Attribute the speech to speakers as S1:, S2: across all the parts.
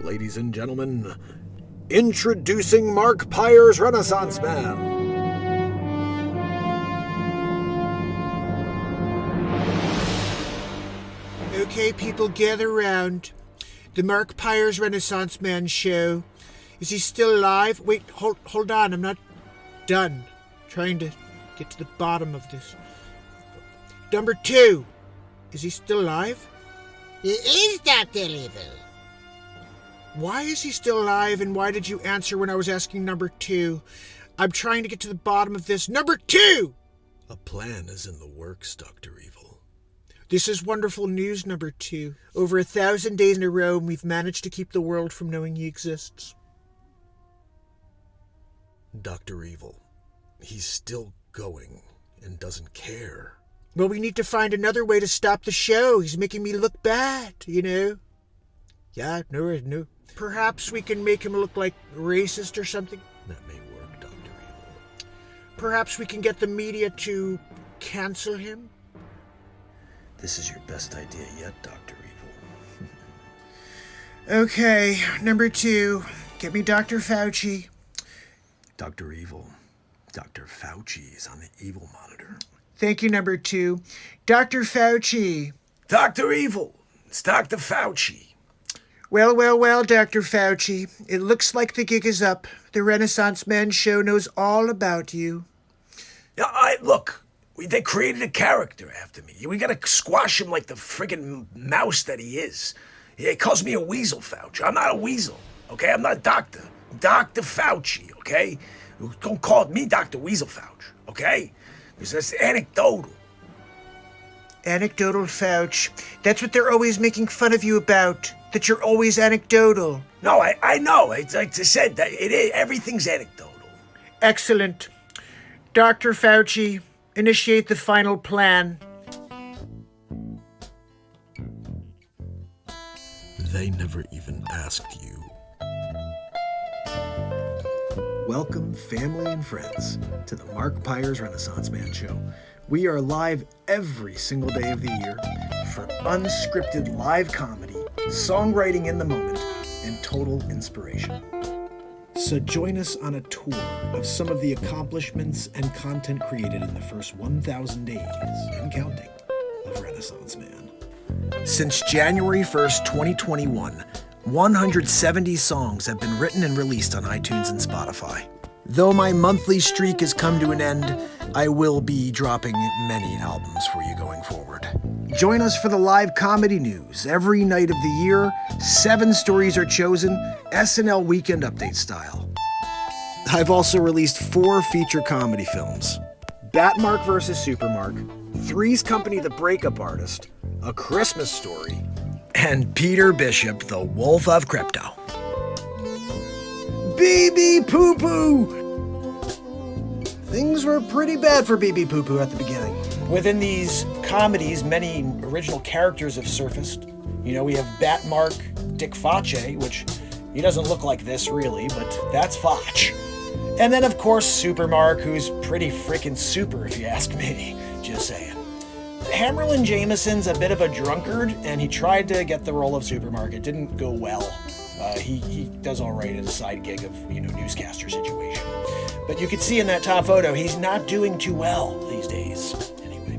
S1: Ladies and gentlemen, introducing Mark Pyre's Renaissance Man.
S2: Okay, people, gather round. The Mark Pyre's Renaissance Man show. Is he still alive? Wait, hold on. I'm not done. Trying to get to the bottom of this. Number 2. Is he still alive?
S3: He is Dr. Evil.
S2: Why is he still alive, and why did you answer when I was asking number 2? I'm trying to get to the bottom of this. Number 2!
S1: A plan is in the works, Dr. Evil.
S2: This is wonderful news, number 2. Over 1,000 days in a row, we've managed to keep the world from knowing he exists.
S1: Dr. Evil, he's still going and doesn't care.
S2: Well, we need to find another way to stop the show. He's making me look bad, you know? Yeah, no. Perhaps we can make him look like racist or something?
S1: That may work, Dr. Evil.
S2: Perhaps we can get the media to cancel him?
S1: This is your best idea yet, Dr. Evil.
S2: Okay, number 2. Get me Dr. Fauci.
S1: Dr. Evil. Dr. Fauci is on the evil monitor.
S2: Thank you, number 2. Dr. Fauci.
S1: Dr. Evil. It's Dr. Fauci.
S2: Well, Dr. Fauci. It looks like the gig is up. The Renaissance Man show knows all about you.
S4: Yeah, look, they created a character after me. We gotta squash him like the friggin' mouse that he is. He calls me a weasel, Fauci. I'm not a weasel, okay? I'm not a doctor. I'm Dr. Fauci, okay? Don't call me Dr. Weasel Fauci, okay? Because that's anecdotal.
S2: Anecdotal Fauci. That's what they're always making fun of you about. That you're always anecdotal.
S4: No, I know. It's like I said, that everything's anecdotal.
S2: Excellent. Dr. Fauci, initiate the final plan.
S1: They never even asked you. Welcome, family and friends, to the Mark Pyre's Renaissance Man Show. We are live every single day of the year for unscripted live comedy, songwriting in the moment, and total inspiration. So join us on a tour of some of the accomplishments and content created in the first 1,000 days, and counting, of Renaissance Man. Since January 1st, 2021, 170 songs have been written and released on iTunes and Spotify. Though my monthly streak has come to an end, I will be dropping many albums for you going forward. Join us for the live comedy news. Every night of the year, 7 stories are chosen, SNL Weekend update style. I've also released 4 feature comedy films. Batmark vs. Supermark, Three's Company the Breakup Artist, A Christmas Story, and Peter Bishop, the Wolf of Crypto. BB Poo Poo! Things were pretty bad for BB Poo Poo at the beginning. Within these comedies, many original characters have surfaced. You know, we have Batmark Dick Facce, which he doesn't look like this really, but that's Foch. And then, of course, Supermark, who's pretty freaking super if you ask me. Just saying. Hammerlin Jameson's a bit of a drunkard, and he tried to get the role of Supermark. It didn't go well. He does all right in a side gig of, newscaster situation. But you can see in that top photo, he's not doing too well these days. Anyway.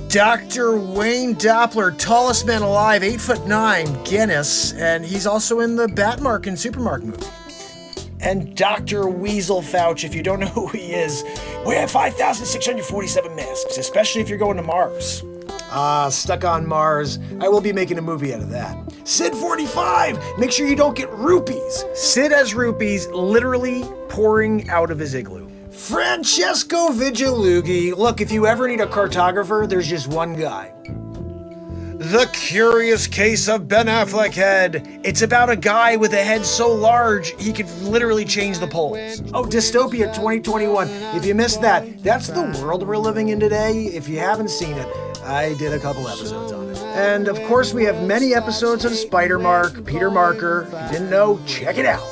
S1: Dr. Wayne Doppler, tallest man alive, 8'9", Guinness, and he's also in the Batmark and Supermark movie. And Dr. Weasel Fauci, if you don't know who he is, we have 5,647 masks, especially if you're going to Mars. Stuck on Mars. I will be making a movie out of that. Sid 45, make sure you don't get rupees. Sid has rupees literally pouring out of his igloo. Francesco Vigilughi. Look, if you ever need a cartographer, there's just one guy. The Curious Case of Ben Affleck Head. It's about a guy with a head so large, he could literally change the poles. Oh, Dystopia 2021. If you missed that, that's the world we're living in today. If you haven't seen it, I did a couple episodes on it. And of course, we have many episodes of Spider-Mark, Peter Marker. If you didn't know, check it out.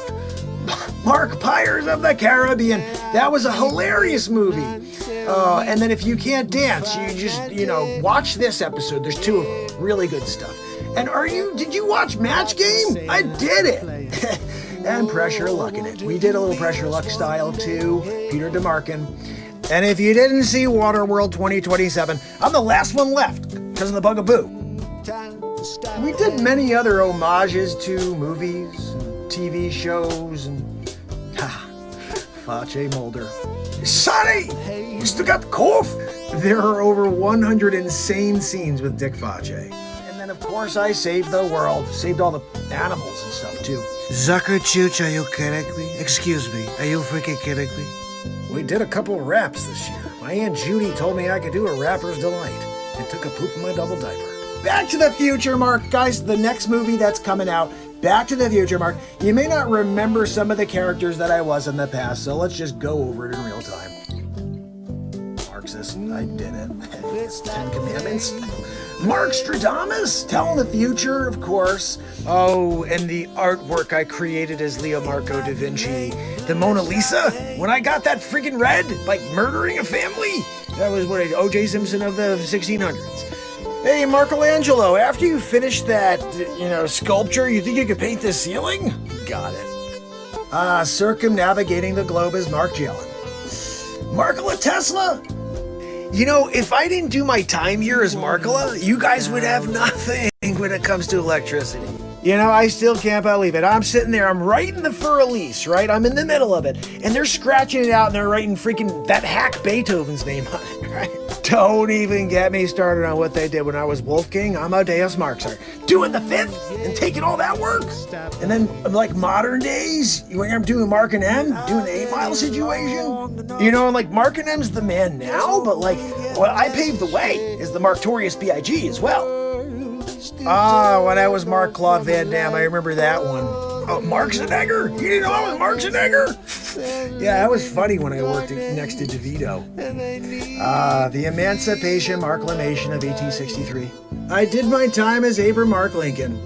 S1: Mark Pyres of the Caribbean. That was a hilarious movie. And then if you can't dance, you just, watch this episode. There's 2 of them. Really good stuff. And did you watch Match Game? I did it. And Pressure Luck in it. We did a little Pressure Luck style too, Peter DeMarkin. And if you didn't see Waterworld 2027, I'm the last one left because of the bugaboo. We did many other homages to movies, and TV shows, and Facce Mulder.
S4: Sonny, you still got the cough?
S1: There are over 100 insane scenes with Dick Facce. And then, of course, I saved the world, saved all the animals and stuff, too.
S2: Zucker Chooch, are you kidding me? Excuse me, are you freaking kidding me?
S1: We did a couple raps this year. My Aunt Judy told me I could do a rapper's delight and took a poop in my double diaper. Back to the Future, Mark. Guys, the next movie that's coming out, Back to the Future, Mark. You may not remember some of the characters that I was in the past, so let's just go over it in real time. Marxist, I did it. It's 10 Commandments. Markstradamus, telling the future, of course. Oh, and the artwork I created as Leo Marco da Vinci. The Mona Lisa, when I got that freaking red, like murdering a family. That was what O.J. Simpson of the 1600s. Hey, Michelangelo, after you finish that, sculpture, you think you could paint this ceiling? Got it. Circumnavigating the globe as Mark Jellin. Markola Tesla? If I didn't do my time here as Markola, you guys would have nothing when it comes to electricity. I still can't believe it. I'm sitting there, I'm writing the Fur Elise, right? I'm in the middle of it, and they're scratching it out and they're writing freaking that hack Beethoven's name on it, right? Don't even get me started on what they did when I was Wolfgang Amadeus Mozart. Doing the fifth and taking all that work. And then, like modern days, when I'm doing Mark and M, doing the 8 Mile situation. And like Mark and M's the man now, but like, what I paved the way is the Marktorious B.I.G. as well. When I was Mark Claude Van Damme, I remember that one. Oh, Mark Schwarzenegger? You didn't know I was Mark Schwarzenegger? Yeah, that was funny when I worked next to DeVito. The Emancipation Marklamation of 1863. I did my time as Abraham Mark Lincoln.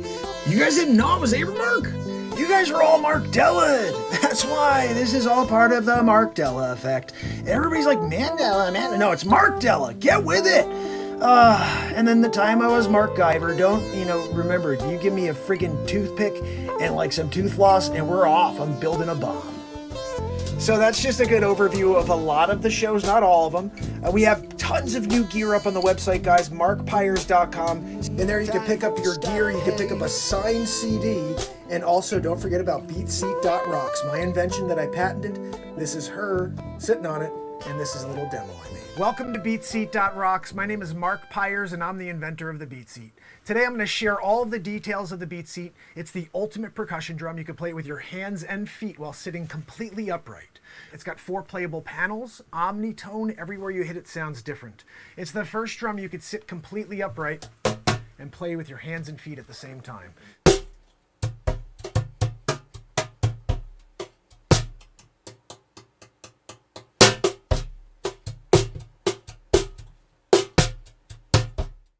S1: You guys didn't know I was Abraham Mark? You guys are all Mark Della. That's why this is all part of the Mark Della effect. Everybody's like, Mandela, man. No, it's Mark Della. Get with it. And then the time I was Mark Guyver, don't, remember, you give me a freaking toothpick and like some tooth floss and we're off. I'm building a bomb. So that's just a good overview of a lot of the shows, not all of them. We have tons of new gear up on the website, guys, markpires.com. And there you can pick up your gear, you can pick up a signed CD, and also don't forget about beatseat.rocks, my invention that I patented. This is her sitting on it, and this is a little demo I made. Welcome to beatseat.rocks. My name is Mark Pires, and I'm the inventor of the Beat Seat. Today I'm going to share all of the details of the Beat Seat. It's the ultimate percussion drum. You can play it with your hands and feet while sitting completely upright. It's got 4 playable panels, omnitone, everywhere you hit it sounds different. It's the first drum you could sit completely upright and play with your hands and feet at the same time.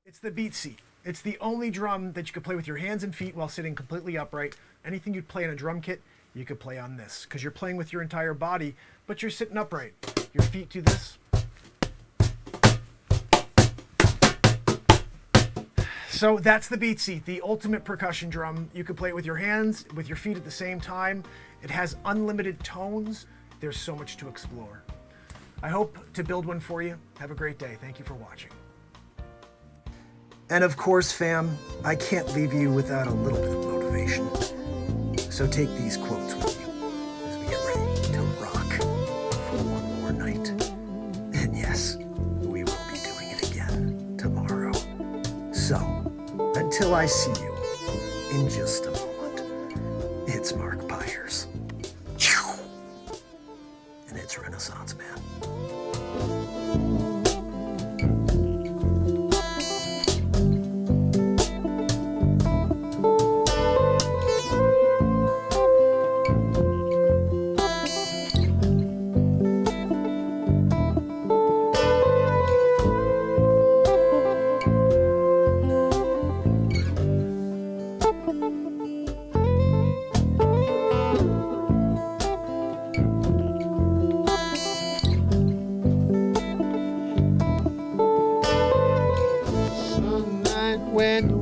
S1: It's the Beat Seat. It's the only drum that you can play with your hands and feet while sitting completely upright. Anything you'd play in a drum kit, you could play on this, because you're playing with your entire body, but you're sitting upright. Your feet do this. So that's the Beat Seat, the ultimate percussion drum. You can play it with your hands, with your feet at the same time. It has unlimited tones. There's so much to explore. I hope to build one for you. Have a great day. Thank you for watching. And of course, fam, I can't leave you without a little bit of motivation. So take these quotes with you as we get ready to rock for one more night. And yes, we will be doing it again tomorrow. So, until I see you in just a moment, it's Mark Pires. And it's Renaissance Man.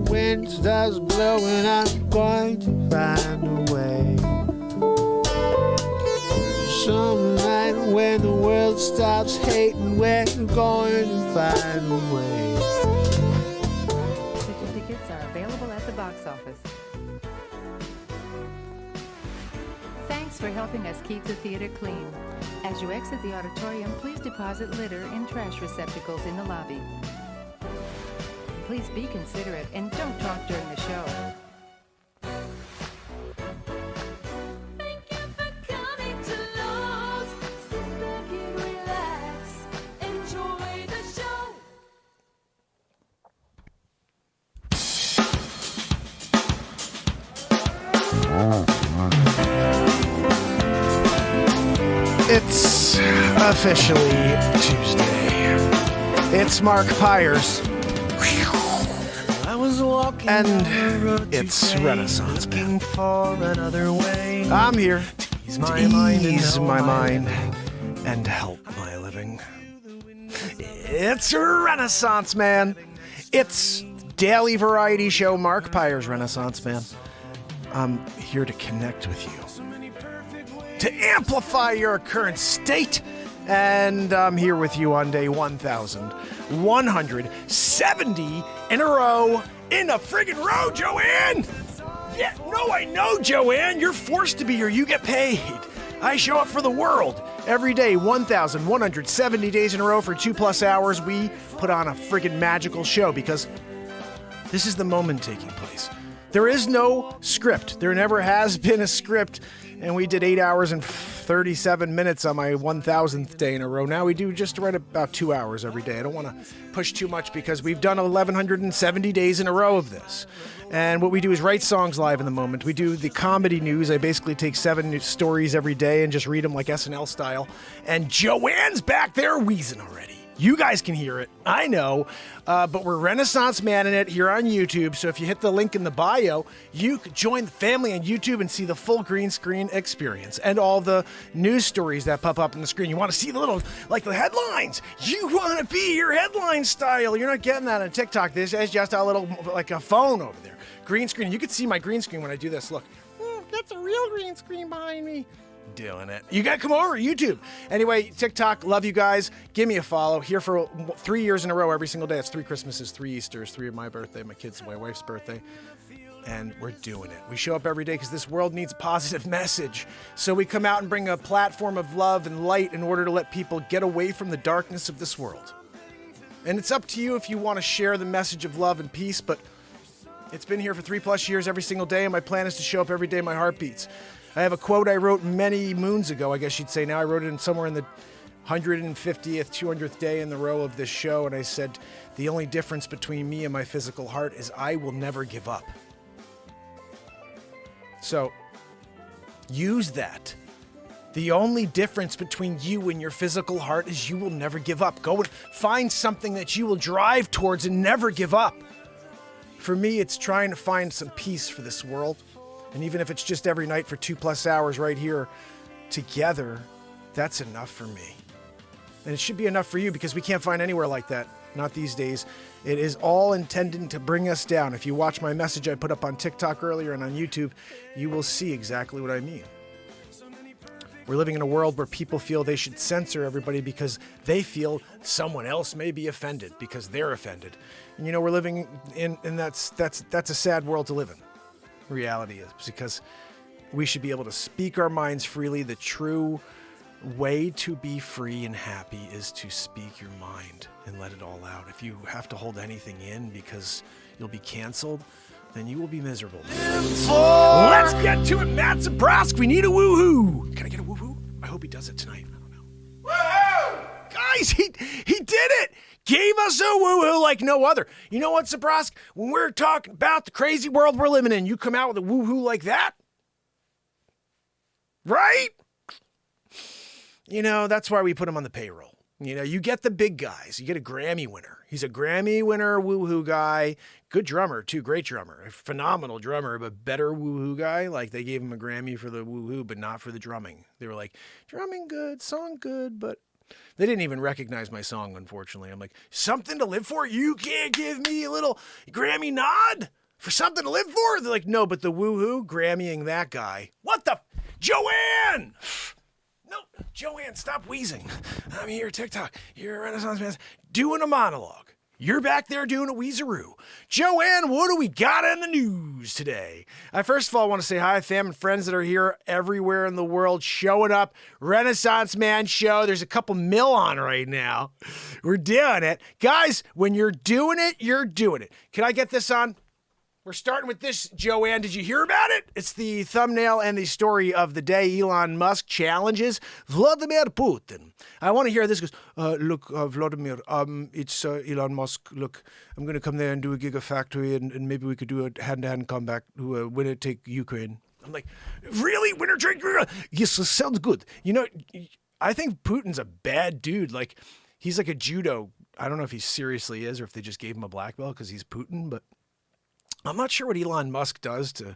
S2: When wind starts blowing, I'm going to find a way. Some night when the world stops hating, we're going to find a way.
S5: Picture tickets are available at the box office. Thanks for helping us keep the theater clean. As you exit the auditorium, please deposit litter in trash receptacles in the lobby. Please be considerate and don't talk during the show.
S6: Thank you for coming to Lowe's. Sit back and relax. Enjoy the show.
S1: It's officially Tuesday. It's Mark Pyres. And it's Renaissance Man. I'm here to ease my mind and help my living. It's Renaissance Man. It's daily variety show Mark Pyres Renaissance Man. I'm here to connect with you, to amplify your current state, and I'm here with you on day 1,170 in a row. In a friggin' row, Joanne! Yeah, no, I know, Joanne. You're forced to be here. You get paid. I show up for the world. Every day, 1,170 days in a row for 2+ hours, we put on a friggin' magical show because this is the moment taking place. There is no script. There never has been a script. And we did 8 hours and 37 minutes on my 1,000th day in a row. Now we do just right about 2 hours every day. I don't want to push too much because we've done 1,170 days in a row of this. And what we do is write songs live in the moment. We do the comedy news. I basically take 7 new stories every day and just read them like SNL style. And Joanne's back there wheezing already. You guys can hear it. I know. But we're Renaissance Man in it here on YouTube. So if you hit the link in the bio, you could join the family on YouTube and see the full green screen experience and all the news stories that pop up on the screen. You want to see the little, like the headlines. You want to be your headline style. You're not getting that on TikTok. This is just a little, like a phone over there. Green screen. You can see my green screen when I do this. Look. That's a real green screen behind me. Doing it. You gotta come over YouTube. Anyway, TikTok, love you guys. Give me a follow. Here for 3 years in a row every single day. It's 3 Christmases, 3 Easters, 3 of my birthday, my kids, my wife's birthday. And we're doing it. We show up every day because this world needs a positive message. So we come out and bring a platform of love and light in order to let people get away from the darkness of this world. And it's up to you if you want to share the message of love and peace, but it's been here for 3+ years every single day, and my plan is to show up every day my heart beats. I have a quote I wrote many moons ago, I guess you'd say now. I wrote it in somewhere in the 150th, 200th day in the row of this show, and I said, the only difference between me and my physical heart is I will never give up. So, use that. The only difference between you and your physical heart is you will never give up. Go and find something that you will drive towards and never give up. For me, it's trying to find some peace for this world. And even if it's just every night for 2+ hours right here together, that's enough for me. And it should be enough for you because we can't find anywhere like that. Not these days. It is all intended to bring us down. If you watch my message I put up on TikTok earlier and on YouTube, you will see exactly what I mean. We're living in a world where people feel they should censor everybody because they feel someone else may be offended because they're offended. And you know, we're living in, and that's a sad world to live in. Reality is because we should be able to speak our minds freely. The true way to be free and happy is to speak your mind and let it all out. If you have to hold anything in because you'll be canceled, then you will be miserable. Let's get to it, Matt Zabrowski. We need a woohoo. Can I get a woohoo? I hope he does it tonight. I don't know. Woohoo! Guys, he did it. Gave us a woohoo like no other. You know what, Zabrowski? When we're talking about the crazy world we're living in, you come out with a woohoo like that? Right? You know, that's why we put him on the payroll. You know, you get the big guys. You get a Grammy winner. He's a Grammy winner, woohoo guy. Good drummer, too. Great drummer. A phenomenal drummer, but better woohoo guy. Like, they gave him a Grammy for the woohoo, but not for the drumming. They were like, drumming good, song good, but they didn't even recognize my song, unfortunately. I'm like, something to live for? You can't give me a little Grammy nod For something to live for? They're like, no, but the woohoo, Grammying that guy. What the? Joanne! No, Joanne, stop wheezing. I'm here, TikTok. You're a Renaissance man doing a monologue. You're back there doing a wheezeroo. Joanne, what do we got in the news today? I first of all want to say hi, fam and friends that are here everywhere in the world showing up. Renaissance Man Show. There's a couple mil on right now. We're doing it. Guys, when you're doing it, you're doing it. Can I get this on? We're starting with this, Joanne. Did you hear about it? It's the thumbnail and the story of the day. Elon Musk challenges Vladimir Putin. I want to hear this. Goes, look, Vladimir, it's Elon Musk. Look, I'm going to come there and do a gigafactory, and maybe we could do a hand-to-hand comeback to winner take Ukraine. I'm like, really? Winner take Ukraine? Yes, sounds good. You know, I think Putin's a bad dude. Like, he's like a judo. I don't know if he seriously is or if they just gave him a black belt because he's Putin, but I'm not sure what Elon Musk does to,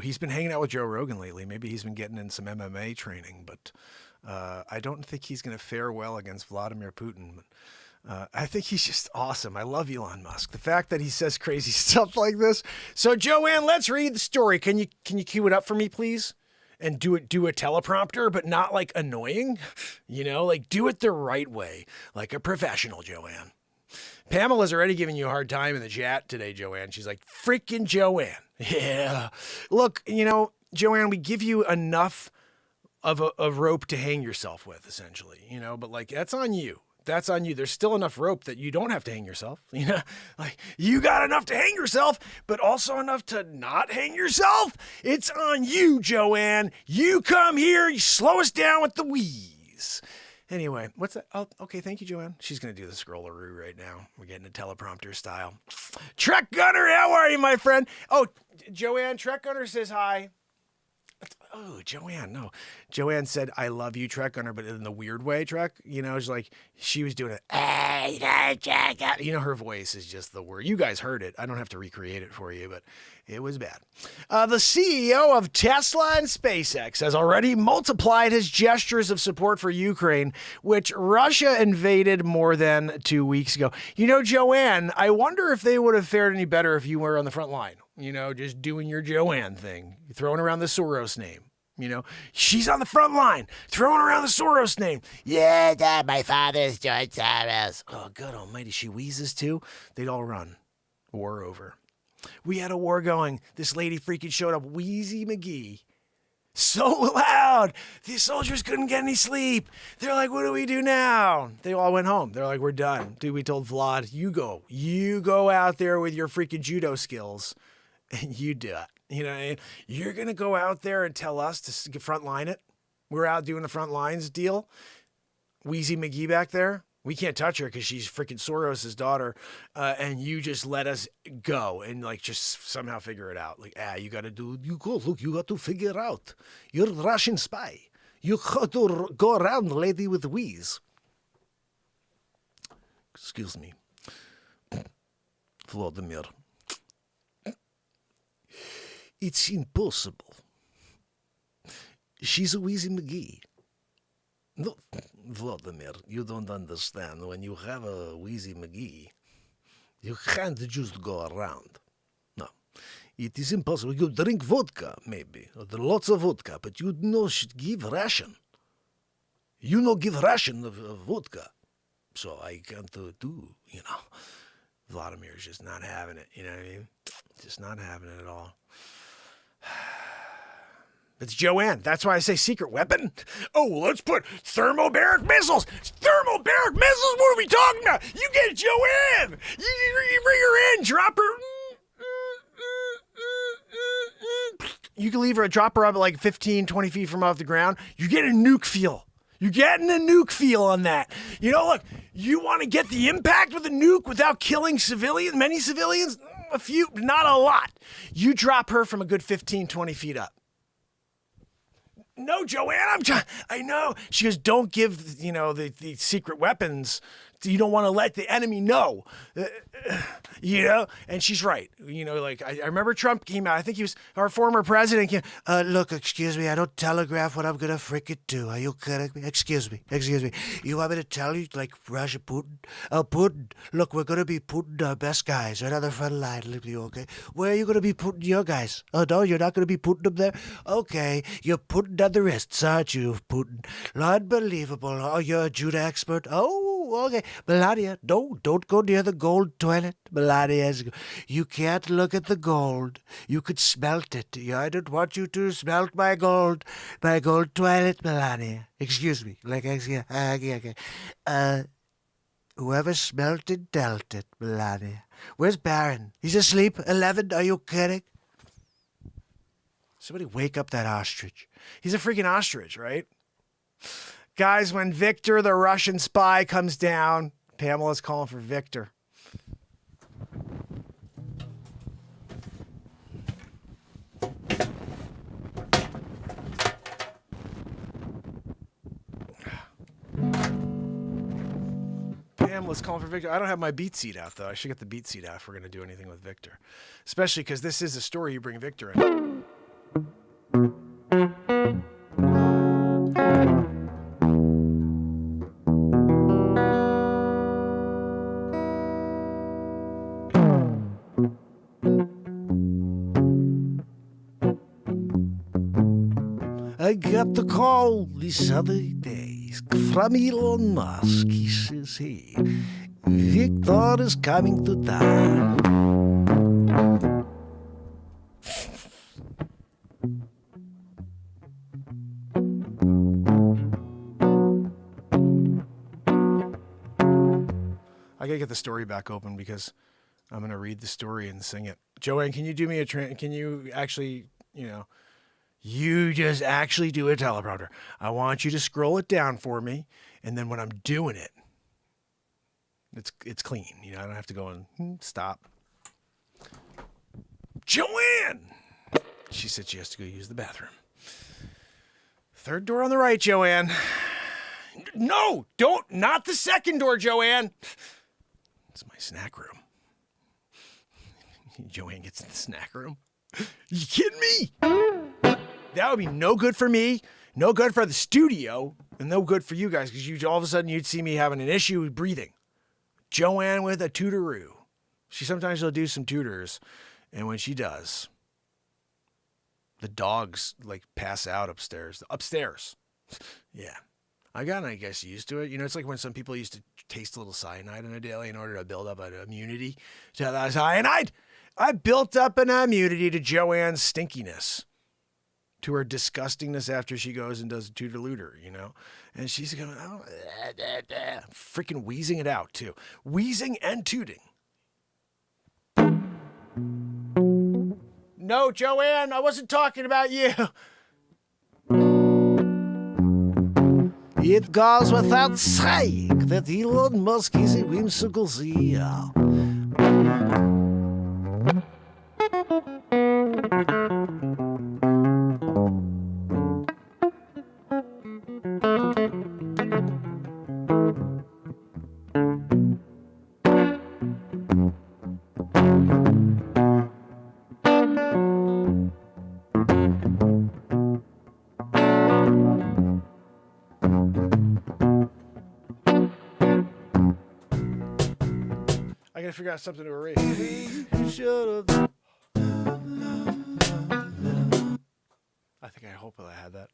S1: he's been hanging out with Joe Rogan lately. Maybe he's been getting in some MMA training, but I don't think he's going to fare well against Vladimir Putin. I think he's just awesome. I love Elon Musk. The fact that he says crazy stuff like this. So Joanne, let's read the story. Can you cue it up for me, please? And do a teleprompter, but not like annoying, like do it the right way, like a professional, Joanne. Pamela's already giving you a hard time in the chat today, Joanne. She's like, freaking Joanne. Yeah. Look, Joanne, we give you enough of a rope to hang yourself with, essentially, but like, that's on you. That's on you. There's still enough rope that you don't have to hang yourself. Like you got enough to hang yourself, but also enough to not hang yourself. It's on you, Joanne. You come here, you slow us down with the wheeze. Anyway, what's that? Oh, okay. Thank you, Joanne. She's going to do the scrolleroo right now. We're getting a teleprompter style. Trek Gunner, how are you, my friend? Oh, Joanne, Trek Gunner says hi. Oh, Joanne, no. Joanne said, I love you, Trek Gunner, but in the weird way, Trek. It's like she was doing it. Her voice is just the word. You guys heard it. I don't have to recreate it for you, but it was bad. The CEO of Tesla and SpaceX has already multiplied his gestures of support for Ukraine, which Russia invaded more than 2 weeks ago. Joanne, I wonder if they would have fared any better if you were on the front line. Just doing your Joanne thing, throwing around the Soros name. She's on the front line, throwing around the Soros name. Yeah, Dad, my father's George Soros. Oh, good almighty, she wheezes too. They'd all run. War over. We had a war going. This lady freaking showed up, Wheezy McGee. So loud, the soldiers couldn't get any sleep. They're like, what do we do now? They all went home. They're like, we're done. Dude, we told Vlad, you go out there with your freaking judo skills and you do it. You're going to go out there and tell us to front line it. We're out doing the front lines deal. Wheezy McGee back there. We can't touch her because she's freaking Soros' daughter. And you just let us go and like just somehow figure it out. Like, you got to you got to figure out. You're a Russian spy. You got to go around, lady with wheeze. Excuse me. Vladimir. It's impossible. She's a Wheezy McGee. No, Vladimir, you don't understand. When you have a Wheezy McGee, you can't just go around. No, it is impossible. You drink vodka, maybe, or lots of vodka, but you should give ration. Give ration of vodka. So I can't do. Vladimir's just not having it. You know what I mean? Just not having it at all. It's Joanne. That's why I say secret weapon. Oh, let's put thermobaric missiles. Thermobaric missiles? What are we talking about? You get Joanne. You bring her in. Drop her. You can leave her, drop her up at like 15, 20 feet from off the ground. You get a nuke feel. You're getting a nuke feel on that. Look, you want to get the impact with a nuke without killing many civilians? A few, not a lot. You drop her from a good 15, 20 feet up. No, Joanne, I know. She goes, don't give, the secret weapons You don't want to let the enemy know, you know? And she's right. You know, like I remember Trump came out. I think he was our former president. Came, look, excuse me. I don't telegraph what I'm going to frickin' do. Are you kidding me? Excuse me. You want me to tell you, like Russia, Putin? Putin, look, we're going to be putting our best guys right on the front line. Okay? Where are you going to be putting your guys? Oh, no, you're not going to be putting them there? Okay, you're putting on the wrists, aren't you, Putin? Unbelievable. Oh, you're a Judah expert? Oh, okay. Melania, no, don't go near the gold toilet. Melania, you can't look at the gold. You could smelt it. I don't want you to smelt my gold toilet, Melania. Excuse me. Okay. Whoever smelt it, dealt it, Melania. Where's Baron? He's asleep? 11? Are you kidding? Somebody wake up that ostrich. He's a freaking ostrich, right? Guys, when Victor, the Russian spy, comes down, Pamela's calling for Victor. Pamela's calling for Victor. I don't have my beat seat out, though. I should get the beat seat out if we're going to do anything with Victor. Especially because this is a story you bring Victor in. I got the call this other day from Elon Musk. He says, hey, Victor is coming to town. I gotta get the story back open because I'm gonna read the story and sing it. Joanne, can you do me can you actually, you just actually do a teleprompter. I want you to scroll it down for me, and then when I'm doing it, it's clean. I don't have to go and stop. Joanne! She said she has to go use the bathroom. Third door on the right, Joanne. No, not the second door, Joanne. It's my snack room. Joanne gets in the snack room. You kidding me? That would be no good for me, no good for the studio, and no good for you guys, because all of a sudden you'd see me having an issue with breathing. Joanne with a tutoroo. Sometimes will do some tutors, and when she does, the dogs pass out upstairs. Yeah. I guess used to it. It's like when some people used to taste a little cyanide in a daily in order to build up an immunity to that cyanide. I built up an immunity to Joanne's stinkiness, to her disgustingness after she goes and does a tutor-looter, And she's going, freaking wheezing it out, too. Wheezing and tooting. No, Joanne, I wasn't talking about you. It goes without saying that Elon Musk is a whimsical CEO. I gotta figure out something to erase. Shut up. I hope I had that.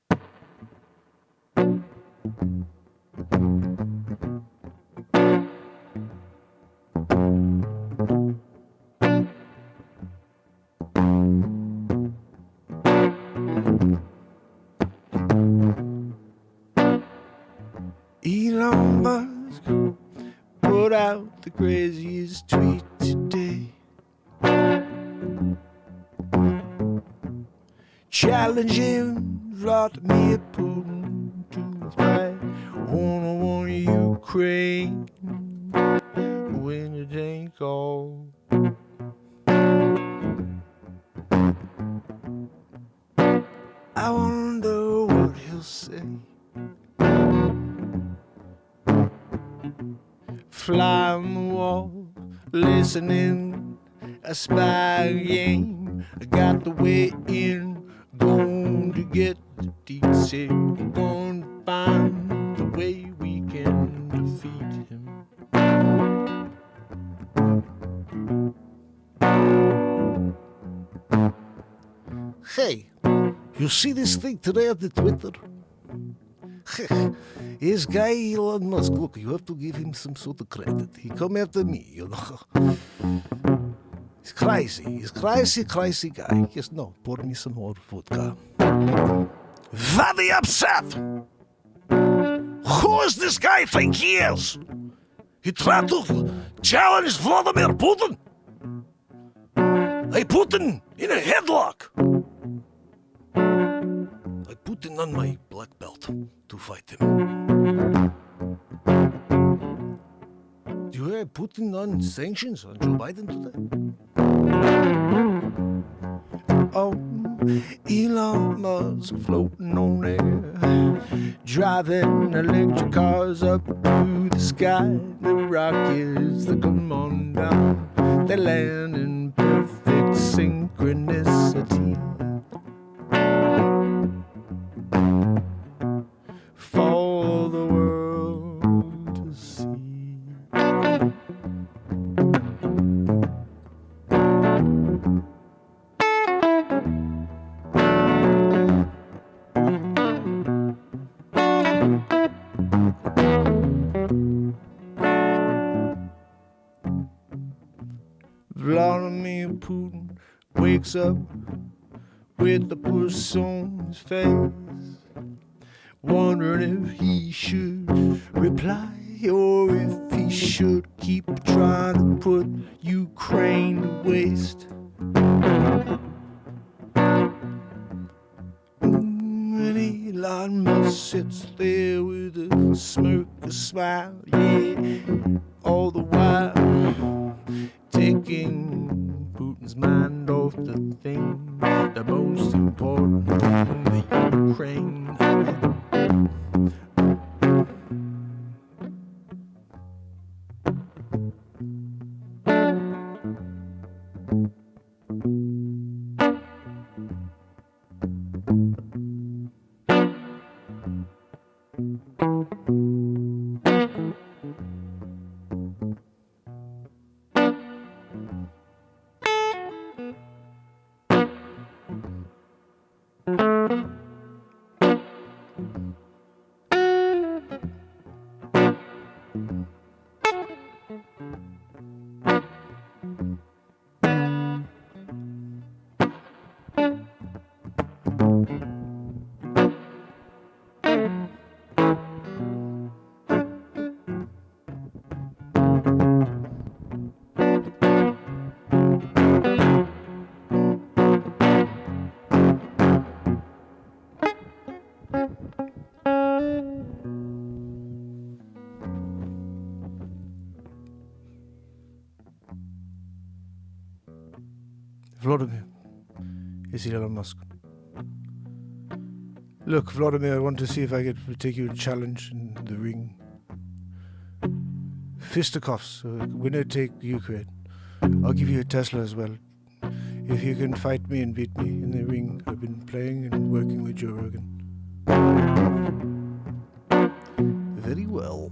S1: Elon Musk put out the craziest tweet today. Challenging Vladimir Putin to fight on Ukraine when it ain't cold. I wonder what he'll say.
S7: fly on the wall, listening, aspiring. I got the way in, going to get the deeds in, going to find the way we can defeat him. Hey, you see this thing today on the Twitter? This guy Elon Musk, look, you have to give him some sort of credit. He come after me, you know. He's crazy guy. Yes, no, pour me some more vodka. Very upset. Who is this guy think he is? He tried to challenge Vladimir Putin. I put him in a headlock. I put him on my black belt to fight him. Do you hear Putin on sanctions on Joe Biden today? Oh, Elon Musk floating on air, driving electric cars up to the sky. The rockets that come on down, they land in perfect synchronicity. For the world to see. Vladimir Putin wakes up with the puss on his face, wondering if he should reply or if he should keep trying to put Ukraine to waste. And Elon Musk sits there with a smirk, a smile, yeah, all the while taking Putin's mind off the thing, the most important, the Ukraine. Vladimir, is Elon Musk. Look, Vladimir, I want to see if I could take you a challenge in the ring. Fisticuffs, winner take Ukraine. I'll give you a Tesla as well. If you can fight me and beat me in the ring, I've been playing and working with Joe Rogan. Very well.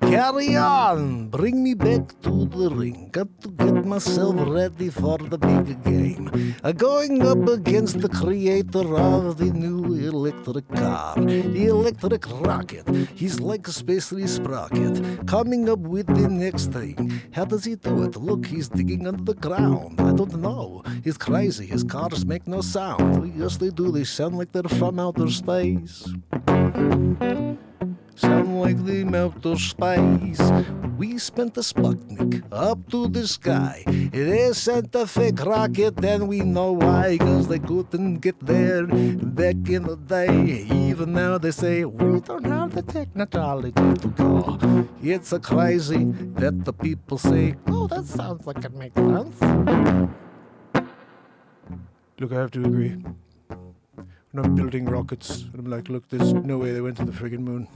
S7: Carry on! Bring me back to the ring. Got to get myself ready for the big game. Going up against the creator of the new electric car, the electric rocket. He's like a space sprocket, coming up with the next thing. How does he do it? Look, he's digging under the ground. I don't know. He's crazy. His cars make no sound. Yes, they do. They sound like they're from outer space. Sound like the outer space. We spent a Sputnik up to the sky. They sent a fake rocket, and we know why. 'Cause they couldn't get there back in the day. Even now they say, we don't have the technology to go. It's a crazy that the people say, oh, that sounds like it makes sense. Look, I have to agree. When I'm building rockets, and I'm like, look, there's no way they went to the friggin' moon.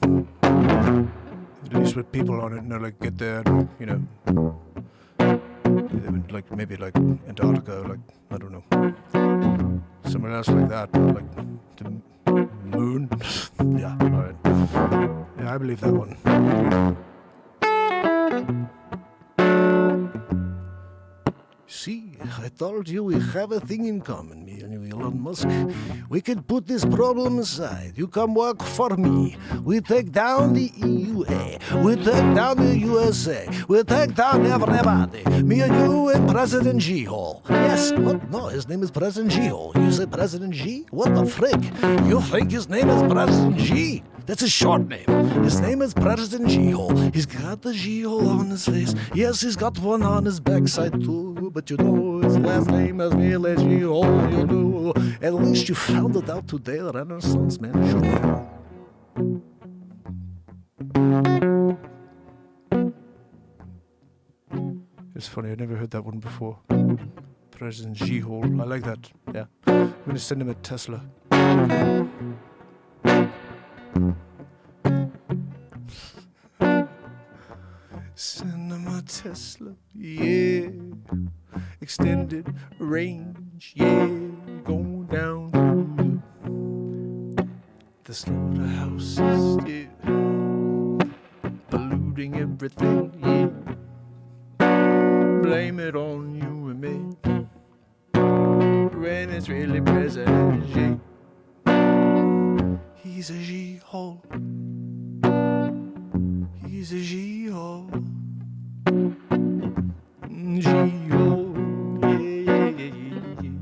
S7: At least with people on it, like get there, they would maybe Antarctica, I don't know, somewhere else like that, like the moon. Yeah, all right. Yeah, I believe that one. See, I told you we have a thing in common, me and you, Elon Musk. We can put this problem aside. You come work for me. We take down the EUA. We take down the USA. We take down everybody. Me and you and President G-Hole. Yes, what? No, his name is President G-Hole. You say President G? What the frick? You think his name is President G? That's his short name. His name is President G-Hole. He's got the G-Hole on his face. Yes, he's got one on his backside too. But you know his last name is really G-Hole, you know. At least you found it out today, Renaissance Man Show. It's funny, I never heard that one before. President G-Hole. I like that. Yeah. I'm gonna send him a Tesla. Send him a Tesla, yeah. Extended range, yeah. Going down the slaughterhouses, yeah. Polluting everything, yeah. Blame it on you and me. When it's really President G. He's a G-hole. He's a G-hole. G-hole. Yeah, yeah, yeah, yeah,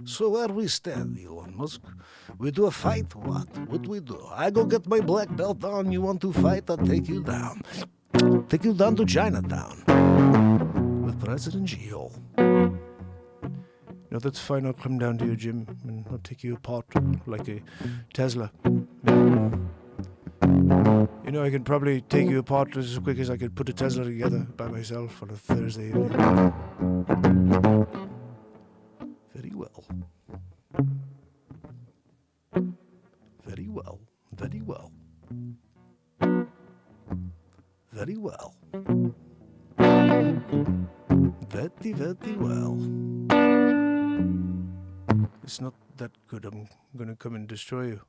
S7: So where we stand, Elon Musk? We do a fight? What would we do? I go get my black belt on. You want to fight? I'll take you down. Take you down to Chinatown. With President G-hole. No, that's fine. I'll come down to your gym and I'll take you apart like a Tesla. Yeah. You know, I can probably take you apart as quick as I could put a Tesla together by myself on a Thursday evening. Very well. Very well. Very well. Very well. Very, very well. It's not that good. I'm gonna come and destroy you.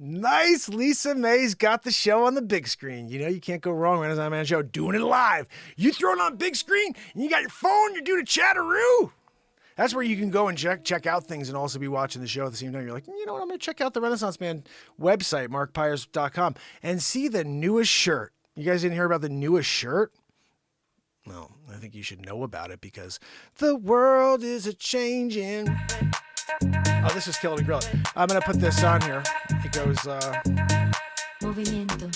S7: Nice. Lisa May's got the show on the big screen. You know, you can't go wrong with Renaissance Man Show doing it live. You throw it on big screen and you got your phone, you're doing a chatteroo. That's where you can go and check out things and also be watching the show at the same time. You're like, you know what, I'm going to check out the Renaissance Man website, markpirescrypto.com, and see the newest shirt. You guys didn't hear about the newest shirt? Well, I think you should know about it because the world is a-changing. Oh, this is Kill It and Grill It. I'm going to put this on here. It goes,
S6: Movimiento.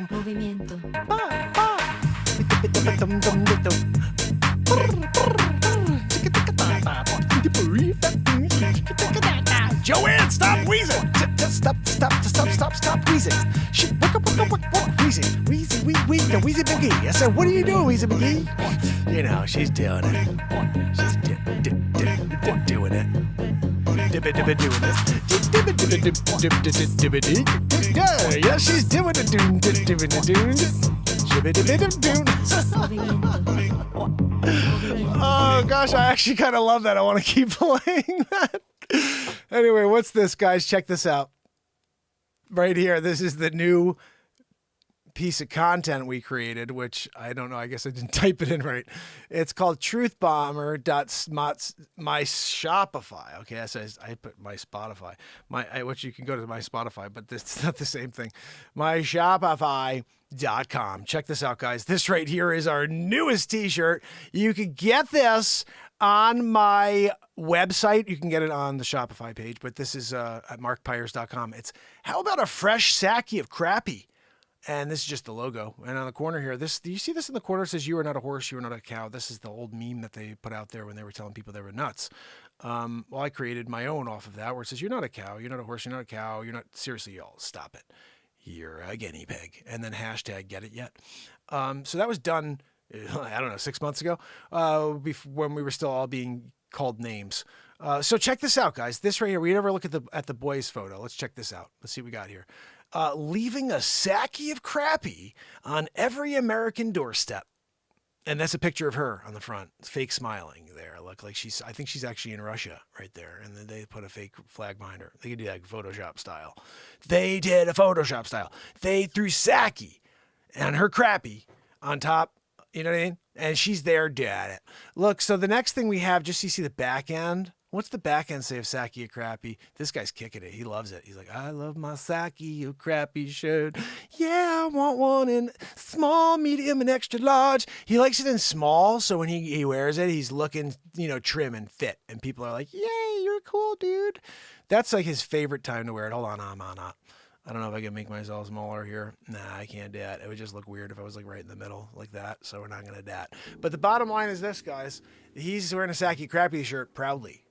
S7: Movimiento.
S4: Joanne, stop wheezing!
S7: Stop wheezing. Shit, work, wheezing. The Wheezy McGee. I said, what are you doing, Wheezy McGee? You know, she's doing it. She's doing it. Yeah, she's doing it. Oh gosh, I actually kind of love that. I want to keep playing that. Anyway, what's this, guys? Check this out. Right here, this is the new piece of content we created, which I don't know. I guess I didn't type it in right. It's called truthbomber.my Shopify. Okay, I put my Spotify, which you can go to my Spotify, but it's not the same thing. My Shopify.com. Check this out, guys. This right here is our newest t-shirt. You can get this on my website. You can get it on the Shopify page, but this is at markpires.com. It's how about a fresh sake of crappy? And this is just the logo. And on the corner here, do you see this in the corner? It says, "You are not a horse, you are not a cow." This is the old meme that they put out there when they were telling people they were nuts. Well, I created my own off of that, where it says, "You're not a cow, you're not a horse, you're not a cow, you're not," seriously, y'all, stop it. "You're a guinea pig." And then hashtag get it yet. So that was done, I don't know, 6 months ago, when we were still all being called names. So check this out, guys. This right here, we never look at the boys' photo. Let's check this out. Let's see what we got here. Leaving a sake of crappy on every American doorstep. And that's a picture of her on the front, fake smiling there. Look like I think she's actually in Russia right there. And then they put a fake flag behind her. They could do that Photoshop style. They did a Photoshop style. They threw sake and her crappy on top. You know what I mean? And she's there, at it. Look, so the next thing we have, just so you see the back end. What's the back end say of sake of crappy? This guy's kicking it. He loves it. He's like, "I love my sake of crappy shirt. Yeah, I want one in small, medium, and extra large." He likes it in small, so when he wears it, he's looking, trim and fit. And people are like, "Yay, you're cool, dude." That's like his favorite time to wear it. Hold on, I'm on up. I don't know if I can make myself smaller here. Nah, I can't do that. It would just look weird if I was like right in the middle like that. So we're not going to do that. But the bottom line is this, guys. He's wearing a sake of crappy shirt proudly.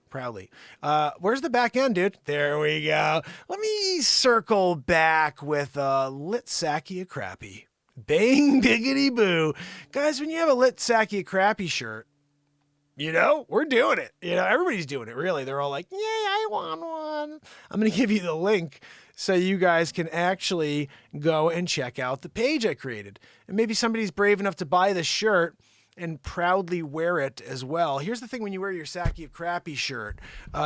S7: Where's the back end, dude? There we go. Let me circle back with a lit sake of crappy. Bang, biggity boo. Guys, when you have a lit sake of crappy shirt, we're doing it. Everybody's doing it, really. They're all like, "Yay, I want one." I'm going to give you the link so you guys can actually go and check out the page I created. And maybe somebody's brave enough to buy this shirt and proudly wear it as well. Here's the thing: when you wear your sake of crappy shirt,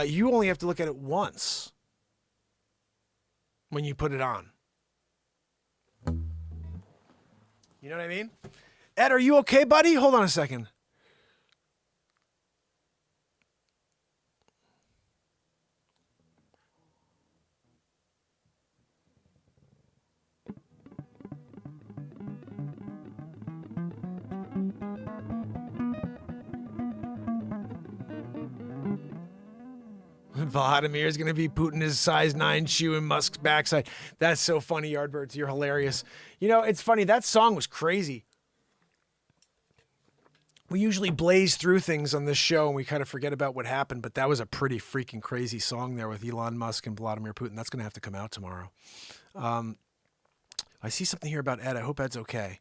S7: you only have to look at it once when you put it on. You know what I mean? Ed, are you okay, buddy? Hold on a second. Vladimir is going to be Putin his size 9 shoe in Musk's backside. That's so funny, Yardbirds. You're hilarious. It's funny. That song was crazy. We usually blaze through things on this show and we kind of forget about what happened, but that was a pretty freaking crazy song there with Elon Musk and Vladimir Putin. That's going to have to come out tomorrow. I see something here about Ed. I hope Ed's okay.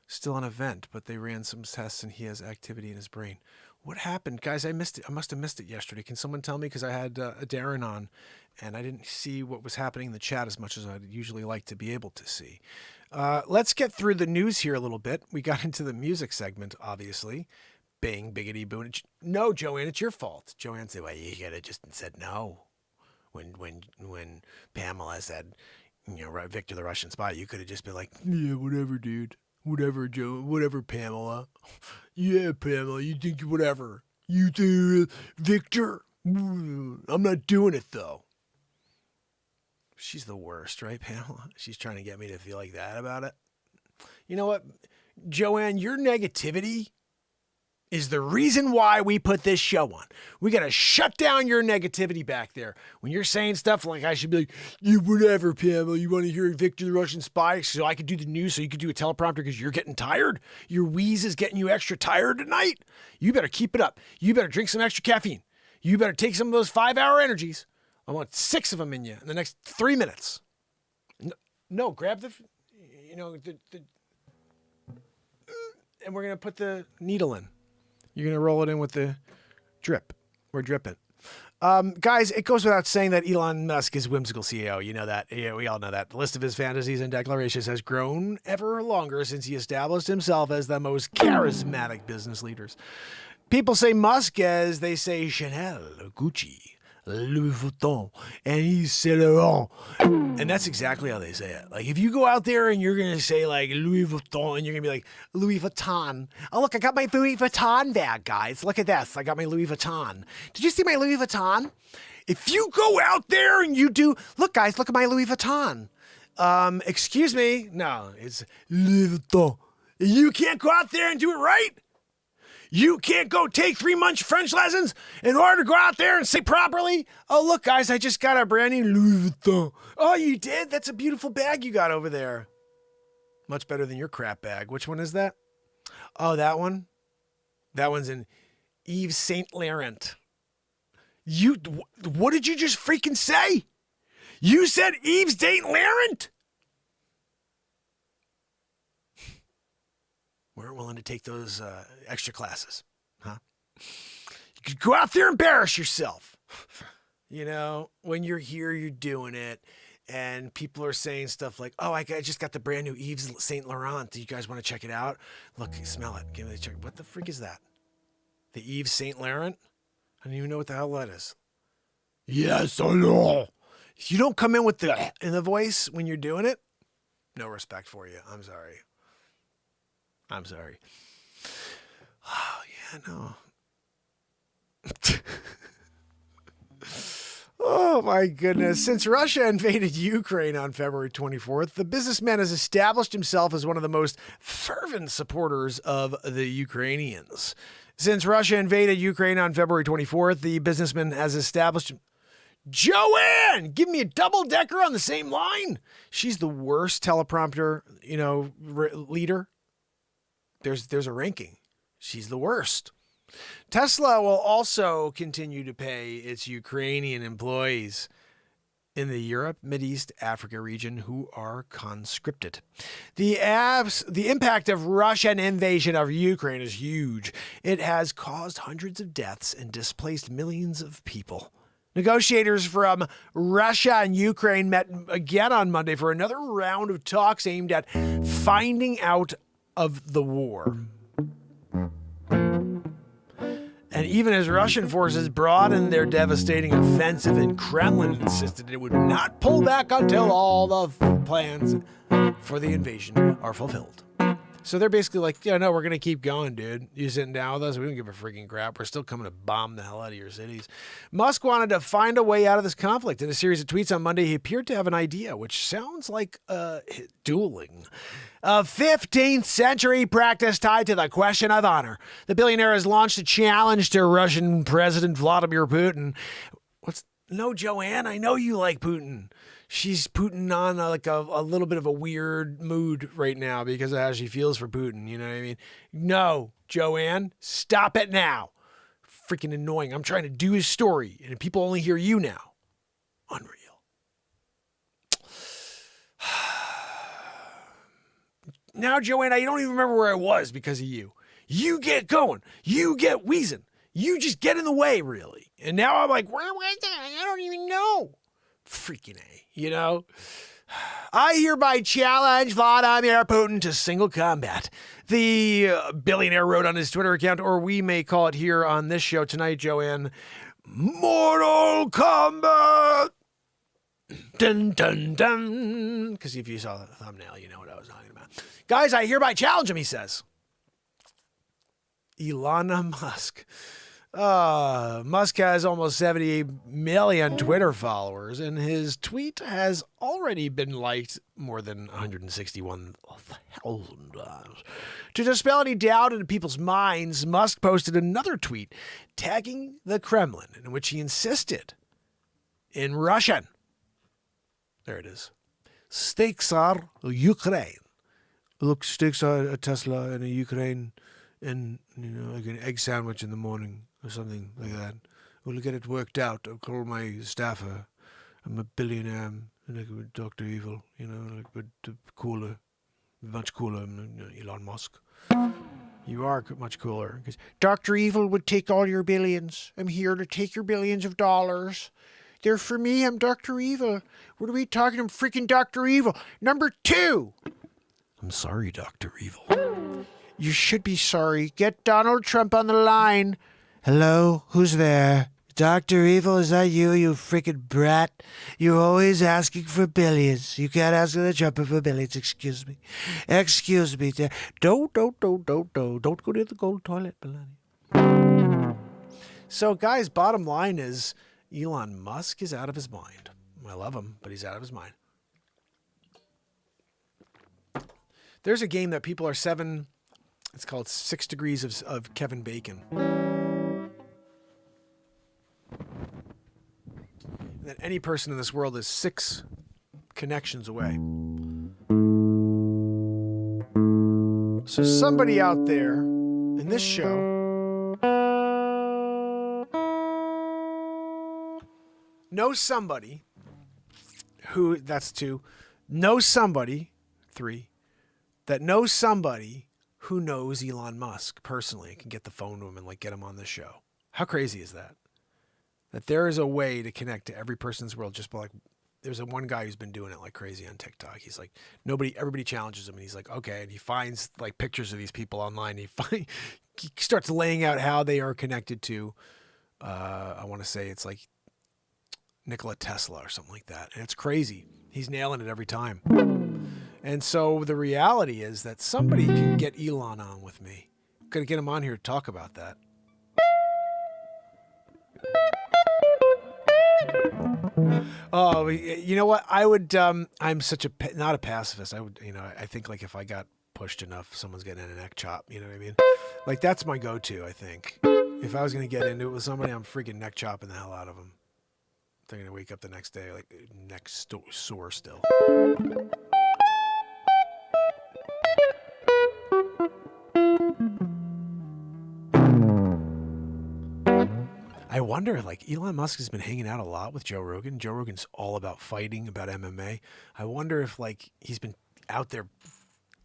S7: Still on a vent, but they ran some tests and he has activity in his brain. What happened? Guys, I missed it. I must have missed it yesterday. Can someone tell me? Because I had a Darren on, and I didn't see what was happening in the chat as much as I'd usually like to be able to see. Let's get through the news here a little bit. We got into the music segment, obviously. Bing, biggity, boo. No, Joanne, it's your fault. Joanne said, "Well, you could have just said no." When Pamela said, Victor the Russian spy, you could have just been like, "Yeah, whatever, dude. Whatever, Joe. Whatever, Pamela. Yeah, Pamela, you think whatever. You think, Victor? I'm not doing it, though." She's the worst, right, Pamela? She's trying to get me to feel like that about it. You know what, Joanne, your negativity is the reason why we put this show on. We got to shut down your negativity back there. When you're saying stuff like I should be like, "Yeah, whatever, Pamela, you want to hear Victor the Russian spy so I could do the news so you could do a teleprompter because you're getting tired? Your wheeze is getting you extra tired tonight? You better keep it up. You better drink some extra caffeine. You better take some of those 5-hour energies. I want 6 of them in you in the next 3 minutes." No, grab the and we're going to put the needle in. You're going to roll it in with the drip. We're dripping.
S1: Guys, it goes without saying that Elon Musk is whimsical CEO. You know that. Yeah, we all know that. The list of his fantasies and declarations has grown ever longer since he established himself as the most charismatic business leaders. People say Musk as they say Chanel, Gucci, Louis Vuitton, and he's Saint Laurent. And that's exactly how they say it. Like, if you go out there and you're going to say, like, Louis Vuitton, and you're going to be like, Louis Vuitton. Oh, look, I got my Louis Vuitton bag, guys. Look at this. I got my Louis Vuitton. Did you see my Louis Vuitton? If you go out there and you do, look, guys, look at my Louis Vuitton. Excuse me. No, it's Louis Vuitton. You can't go out there and do it right? You can't go take 3-month French lessons in order to go out there and say properly, oh, look, guys, I just got a brand new Louis Vuitton. Oh, you did? That's a beautiful bag you got over there. Much better than your crap bag. Which one is that? Oh, that one? That one's in Yves Saint Laurent. What did you just freaking say? You said Yves Saint Laurent? Weren't willing to take those extra classes, huh? You could go out there and embarrass yourself. You know, when you're here, you're doing it, and people are saying stuff like, oh, I just got the brand new Yves Saint Laurent. Do you guys want to check it out? Look, smell it. Give me the check. What the freak is that? The Yves Saint Laurent? I don't even know what the hell that is. Yes or no? If you don't come in with the voice when you're doing it, no respect for you. I'm sorry. Oh, yeah, no. Oh, my goodness. Since Russia invaded Ukraine on February 24th, the businessman has established himself as one of the most fervent supporters of the Ukrainians. Since Russia invaded Ukraine on February 24th, the businessman has established... Joanne, give me a double-decker on the same line. She's the worst teleprompter, leader. There's a ranking. She's the worst. Tesla will also continue to pay its Ukrainian employees in the Europe, Mideast, Africa region who are conscripted. The impact of Russian invasion of Ukraine is huge. It has caused hundreds of deaths and displaced millions of people. Negotiators from Russia and Ukraine met again on Monday for another round of talks aimed at finding out of the war. And even as Russian forces broadened their devastating offensive, and Kremlin insisted it would not pull back until all the plans for the invasion are fulfilled. So they're basically like, yeah, no, we're going to keep going, dude. You sitting down with us? We don't give a freaking crap. We're still coming to bomb the hell out of your cities. Musk wanted to find a way out of this conflict. In a series of tweets on Monday, he appeared to have an idea, which sounds like dueling. A 15th century practice tied to the question of honor. The billionaire has launched a challenge to Russian President Vladimir Putin. No, Joanne, I know you like Putin. She's Putin on a little bit of a weird mood right now because of how she feels for Putin. You know what I mean? No, Joanne, stop it now. Freaking annoying. I'm trying to do his story, and people only hear you now. Unreal. Now, Joanne, I don't even remember where I was because of you. You get going. You get wheezing. You just get in the way, really. And now I'm like, where was I? I don't even know. Freaking A, I hereby challenge Vladimir Putin to single combat. The billionaire wrote on his Twitter account, or we may call it here on this show tonight, Joanne, Mortal Kombat. Dun, dun, dun. Because if you saw the thumbnail, you know what I was talking about. Guys, I hereby challenge him, he says. Elon Musk. Musk has almost 70 million Twitter followers, and his tweet has already been liked more than 161,000 times. To dispel any doubt into people's minds, Musk posted another tweet tagging the Kremlin, in which he insisted in Russian. There it is. Steaks are Ukraine. Look, steaks are a Tesla and a Ukraine, and like an egg sandwich in the morning. Or something like that. We'll get it worked out. I'll call my staffer. I'm a billionaire. I'm like Dr. Evil, much cooler than Elon Musk.
S2: You are much cooler. Because Dr. Evil would take all your billions. I'm here to take your billions of dollars. They're for me. I'm Dr. Evil. What are we talking? I'm freaking Dr. Evil. Number 2.
S1: I'm sorry, Dr. Evil.
S2: You should be sorry. Get Donald Trump on the line. Hello? Who's there? Dr. Evil, is that you, you freaking brat? You're always asking for billions. You can't ask the Trump for billions. Excuse me. Excuse me. Don't go to the gold toilet, Melania. So, guys, bottom line is Elon Musk is out of his mind. I love him, but he's out of his mind. There's a game that people are it's called 6 Degrees of Kevin Bacon. That any person in this world is 6 connections away. So somebody out there in this show knows somebody who, that's 2, knows somebody, 3, that knows somebody who knows Elon Musk personally and can get the phone to him and like get him on the show. How crazy is that? That there is a way to connect to every person in this world just by like, there's one guy who's been doing it like crazy on TikTok. He's like, everybody challenges him and he's like, okay. And he finds like pictures of these people online. He starts laying out how they are connected to, I want to say it's like Nikola Tesla or something like that. And it's crazy. He's nailing it every time. And so the reality is that somebody can get Elon on with me. I'm going to get him on here to talk about that. Oh, you know what? I would, I'm such not a pacifist. I would, I think like if I got pushed enough, someone's getting in a neck chop. You know what I mean? Like that's my go-to, I think. If I was going to get into it with somebody, I'm freaking neck chopping the hell out of them. They're going to wake up the next day like neck sore still. I wonder, like, Elon Musk has been hanging out a lot with Joe Rogan. Joe Rogan's all about fighting, about MMA. I wonder if, like, he's been out there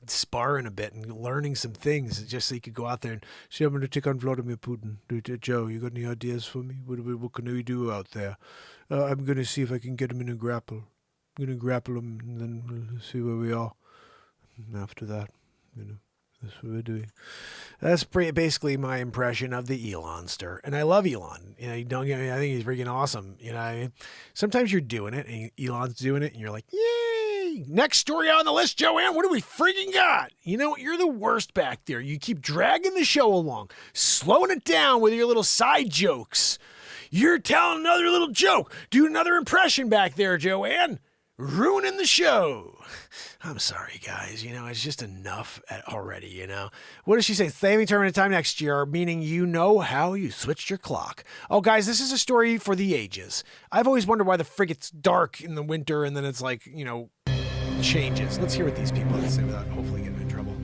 S2: sparring a bit and learning some things just so he could go out there and say, I'm going to take on Vladimir Putin. Joe, you got any ideas for me? What can we do out there? I'm going to see if I can get him in a grapple. I'm going to grapple him and then we'll see where we are. And after that, that's what we're doing. That's basically my impression of the Elonster. And I love Elon. Don't get me, I think he's freaking awesome. You know what I mean? Sometimes you're doing it and Elon's doing it and you're like, yay! Next story on the list, Joanne, what do we freaking got? You're the worst back there. You keep dragging the show along, slowing it down with your little side jokes. You're telling another little joke. Do another impression back there, Joanne. Ruining the show. I'm sorry, guys. It's just enough already, What does she say? Saving tournament time next year, meaning how you switched your clock. Oh, guys, this is a story for the ages. I've always wondered why the frig it's dark in the winter and then it's like, changes. Let's hear what these people have to say without hopefully getting in trouble.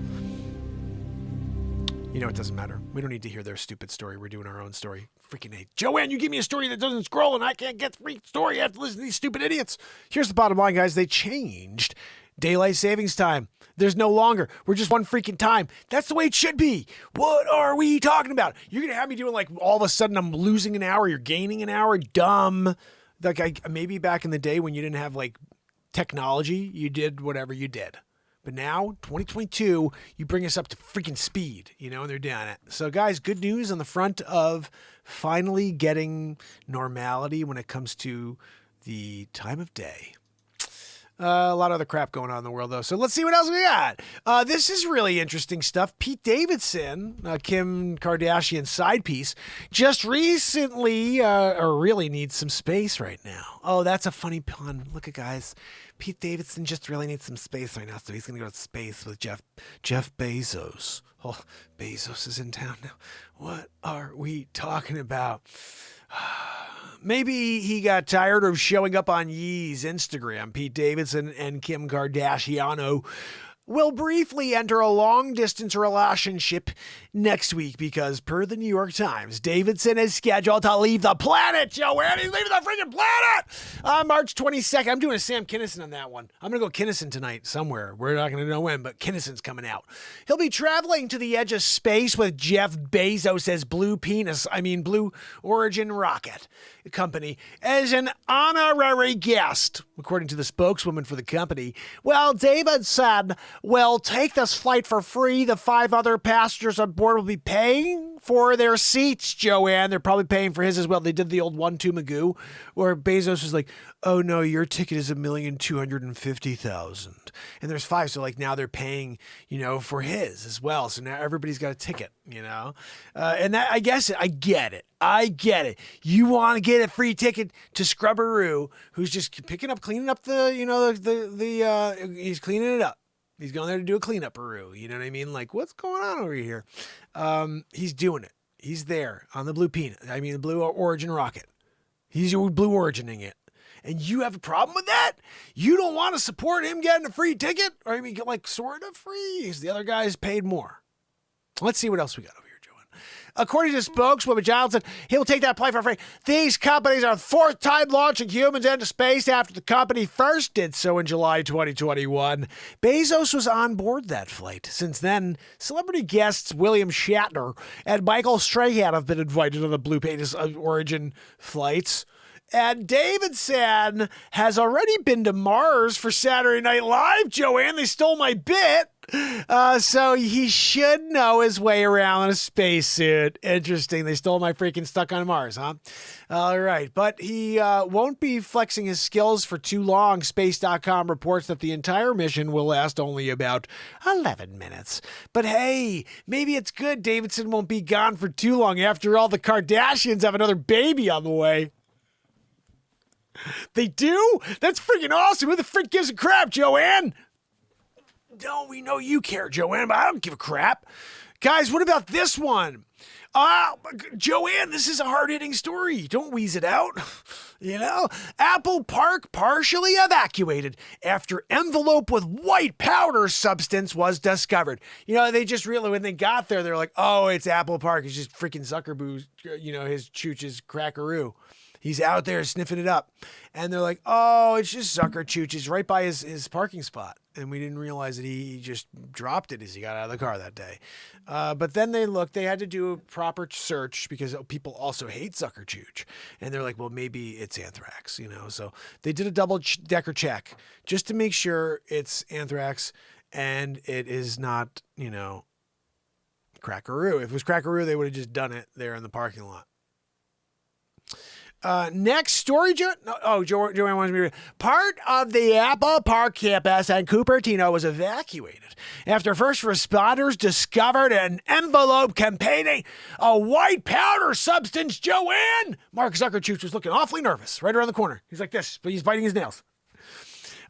S2: It doesn't matter. We don't need to hear their stupid story. We're doing our own story. Freaking hate. Joanne, you give me a story that doesn't scroll and I can't get the freaking story. I have to listen to these stupid idiots. Here's the bottom line, guys. They changed daylight savings time. There's no longer. We're just one freaking time. That's the way it should be. What are we talking about? You're going to have me doing like all of a sudden I'm losing an hour. You're gaining an hour. Dumb. Like maybe back in the day when you didn't have like technology, you did whatever you did. But now, 2022, you bring us up to freaking speed, and they're doing it. So, guys, good news on the front of finally getting normality when it comes to the time of day. A lot of other crap going on in the world, though. So let's see what else we got. This is really interesting stuff. Pete Davidson, Kim Kardashian's side piece, just recently, or really needs some space right now. Oh, that's a funny pun. Look at guys. Pete Davidson just really needs some space right now, so he's going to go to space with Jeff Bezos. Oh, Bezos is in town now. What are we talking about? Maybe he got tired of showing up on Yee's Instagram, Pete Davidson and Kim Kardashian.
S1: will briefly enter a long-distance relationship next week because, per the New York Times, Davidson is scheduled to leave the planet, Joanne. He's leaving the freaking planet on March 22nd. I'm doing a Sam Kinison on that one. I'm going to go Kinison tonight somewhere. We're not going to know when, but Kinison's coming out. He'll be traveling to the edge of space with Jeff Bezos' Blue Origin rocket company as an honorary guest, according to the spokeswoman for the company. Well, David said, "We'll take this flight for free. The 5 other passengers on board will be paying for their seats, Joanne." They're probably paying for his as well. They did the old 1-2 Magoo, where Bezos was like, "Oh no, your ticket is $1,250,000." And there's 5, so like now they're paying, for his as well. So now everybody's got a ticket, and that, I guess, I get it. You want to get a free ticket to Scrubberoo, who's just cleaning up he's cleaning it up. He's going there to do a cleanup-aroo. You know what I mean? Like, what's going on over here? He's doing it. He's there on the Blue Origin rocket. He's Blue Origining it. And you have a problem with that? You don't want to support him getting a free ticket? Or sort of free? Because the other guys paid more. Let's see what else we got over here, Joanne. According to spokeswoman Giles, he will take that plane for free. These companies are the 4th time launching humans into space after the company first did so in July 2021. Bezos was on board that flight. Since then, celebrity guests William Shatner and Michael Strahan have been invited on the Blue Origin flights. And Davidson has already been to Mars for Saturday Night Live, Joanne. They stole my bit. So he should know his way around in a spacesuit. Interesting. They stole my freaking Stuck on Mars, huh? All right. But he won't be flexing his skills for too long. Space.com reports that the entire mission will last only about 11 minutes. But hey, maybe it's good Davidson won't be gone for too long. After all, the Kardashians have another baby on the way. They do? That's freaking awesome. Who the frick gives a crap, Joanne? No, we know you care, Joanne, but I don't give a crap. Guys, what about this one? Joanne, this is a hard-hitting story. Don't wheeze it out. Apple Park partially evacuated after envelope with white powder substance was discovered. They just really, when they got there, they're like, oh, it's Apple Park. It's just freaking Zuckerboo, his chooch's crackaroo. He's out there sniffing it up. And they're like, oh, it's just Zucker Chooches right by his parking spot. And we didn't realize that he just dropped it as he got out of the car that day. But then they had to do a proper search because people also hate Zucker Chooch. And they're like, well, maybe it's anthrax, So they did a double-decker check just to make sure it's anthrax and it is not, crackaroo. If it was crackaroo, they would have just done it there in the parking lot. Next story, Joanne wants me to read. Part of the Apple Park campus in Cupertino was evacuated after first responders discovered an envelope containing a white powder substance, Joanne. Mark Zuckerchooch was looking awfully nervous right around the corner. He's like this, but he's biting his nails.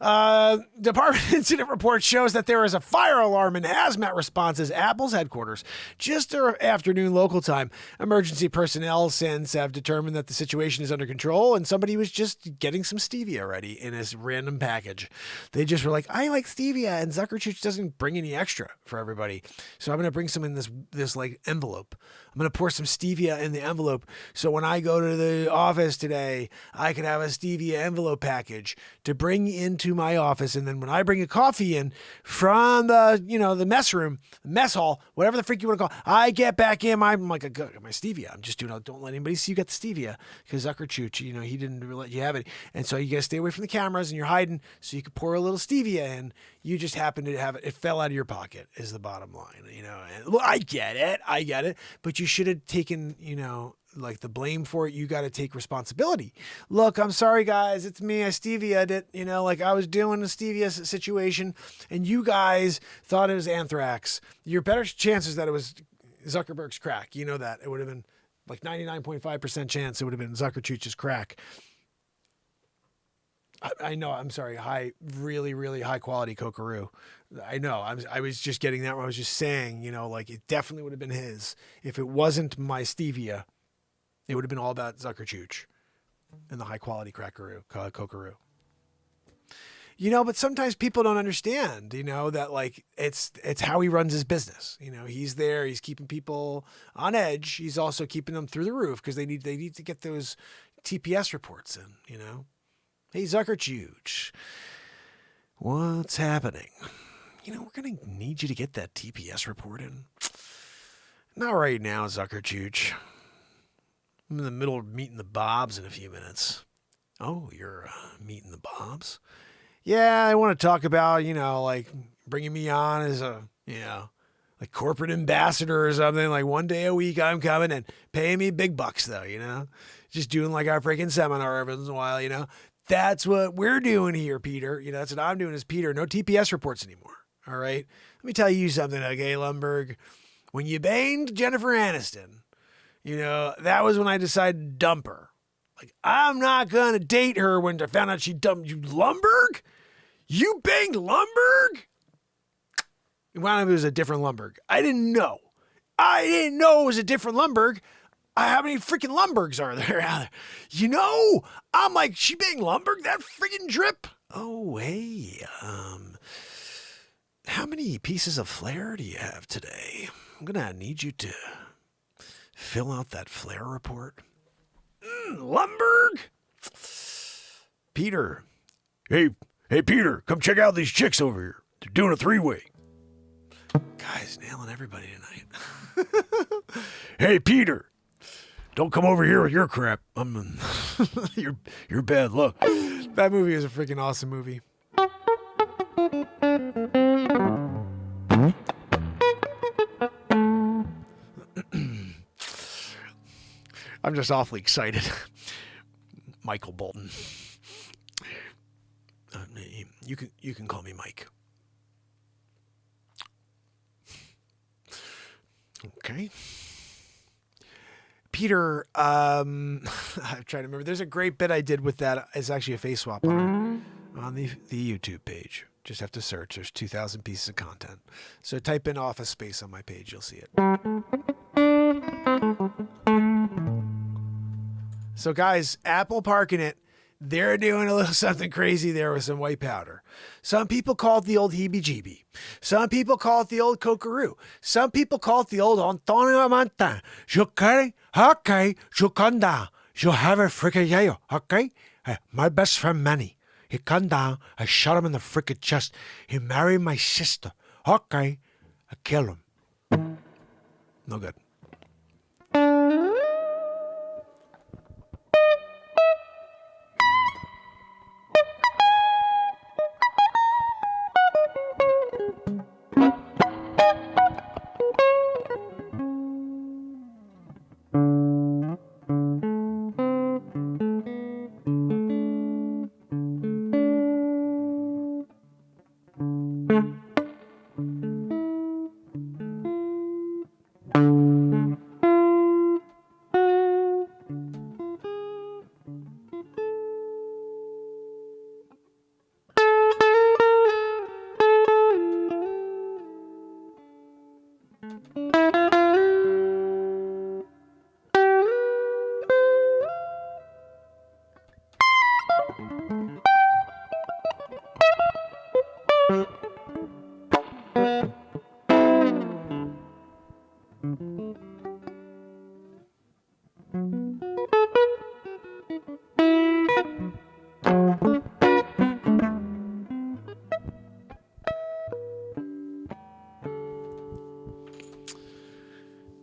S1: Department incident report shows that there is a fire alarm in hazmat responses Apple's headquarters just afternoon local time. Emergency personnel since have determined that the situation is under control and somebody was just getting some stevia ready in this random package. They just were like, I like stevia, and Zuckerchooch doesn't bring any extra for everybody. So I'm going to bring some in this envelope. I'm going to pour some stevia in the envelope. So when I go to the office today, I can have a stevia envelope package to bring into my office. And then when I bring a coffee in from the mess room, mess hall, whatever the freak you want to call it, I get back in my stevia. I'm just don't let anybody see you got the stevia because Zuckerchooch, he didn't let you have it. And so you got to stay away from the cameras and you're hiding so you can pour a little stevia in. You just happen to have it. It fell out of your pocket is the bottom line, and look, I get it, but you should have taken, the blame for it. You got to take responsibility. Look, I'm sorry, guys. It's me. I stevia'd it. I was doing a stevia situation, and you guys thought it was anthrax. Your better chances that it was Zuckerberg's crack. You know that. It would have been 99.5% chance it would have been Zuckerchooch's crack. I know. I'm sorry. Really, really high quality Cocaroo. I know. I was just getting that. I was just saying, it definitely would have been his. If it wasn't my stevia, it would have been all about Zuckerchooch and the high quality Cocaroo. But sometimes people don't understand, that like it's how he runs his business. He's there, he's keeping people on edge. He's also keeping them through the roof because they need to get those TPS reports in, Hey, Zuckerchuch, what's happening? We're going to need you to get that TPS report in. Not right now, Zuckerchuch. I'm in the middle of meeting the Bobs in a few minutes. Oh, you're meeting the Bobs? Yeah, I want to talk about, like bringing me on as a, like corporate ambassador or something. Like one day a week I'm coming and paying me big bucks though, just doing like our freaking seminar every once in a while, That's what we're doing here, Peter. That's what I'm doing as Peter. No TPS reports anymore. All right. Let me tell you something, okay, Lumberg. When you banged Jennifer Aniston, that was when I decided to dump her. Like, I'm not going to date her when I found out she dumped you. Lumberg? You banged Lumberg? Well, it was a different Lumberg. I didn't know it was a different Lumberg. How many freaking Lumbergs are there out there? I'm like, she banged Lumberg? That freaking drip? Oh, hey, how many pieces of flair do you have today? I'm going to need you to fill out that flair report. Lumberg? Peter. Hey, Peter, come check out these chicks over here. They're doing a 3-way. Guys, nailing everybody tonight. Hey, Peter, don't come over here with your crap. You're bad luck. That movie is a freaking awesome movie. I'm just awfully excited. Michael Bolton. You can call me Mike. Okay. Peter, I'm trying to remember. There's a great bit I did with that. It's actually a face swap on the YouTube page. Just have to search. There's 2,000 pieces of content. So type in Office Space on my page. You'll see it. So guys, Apple parking it. They're doing a little something crazy there with some white powder. Some people call it the old heebie-jeebie. Some people call it the old cocaroo. Some people call it the old Antonio Manta. Okay, Shukanda. You have a freaking yayo, okay? My best friend Manny. He come down, I shot him in the freaking chest. He married my sister. Okay, I killed him. No good.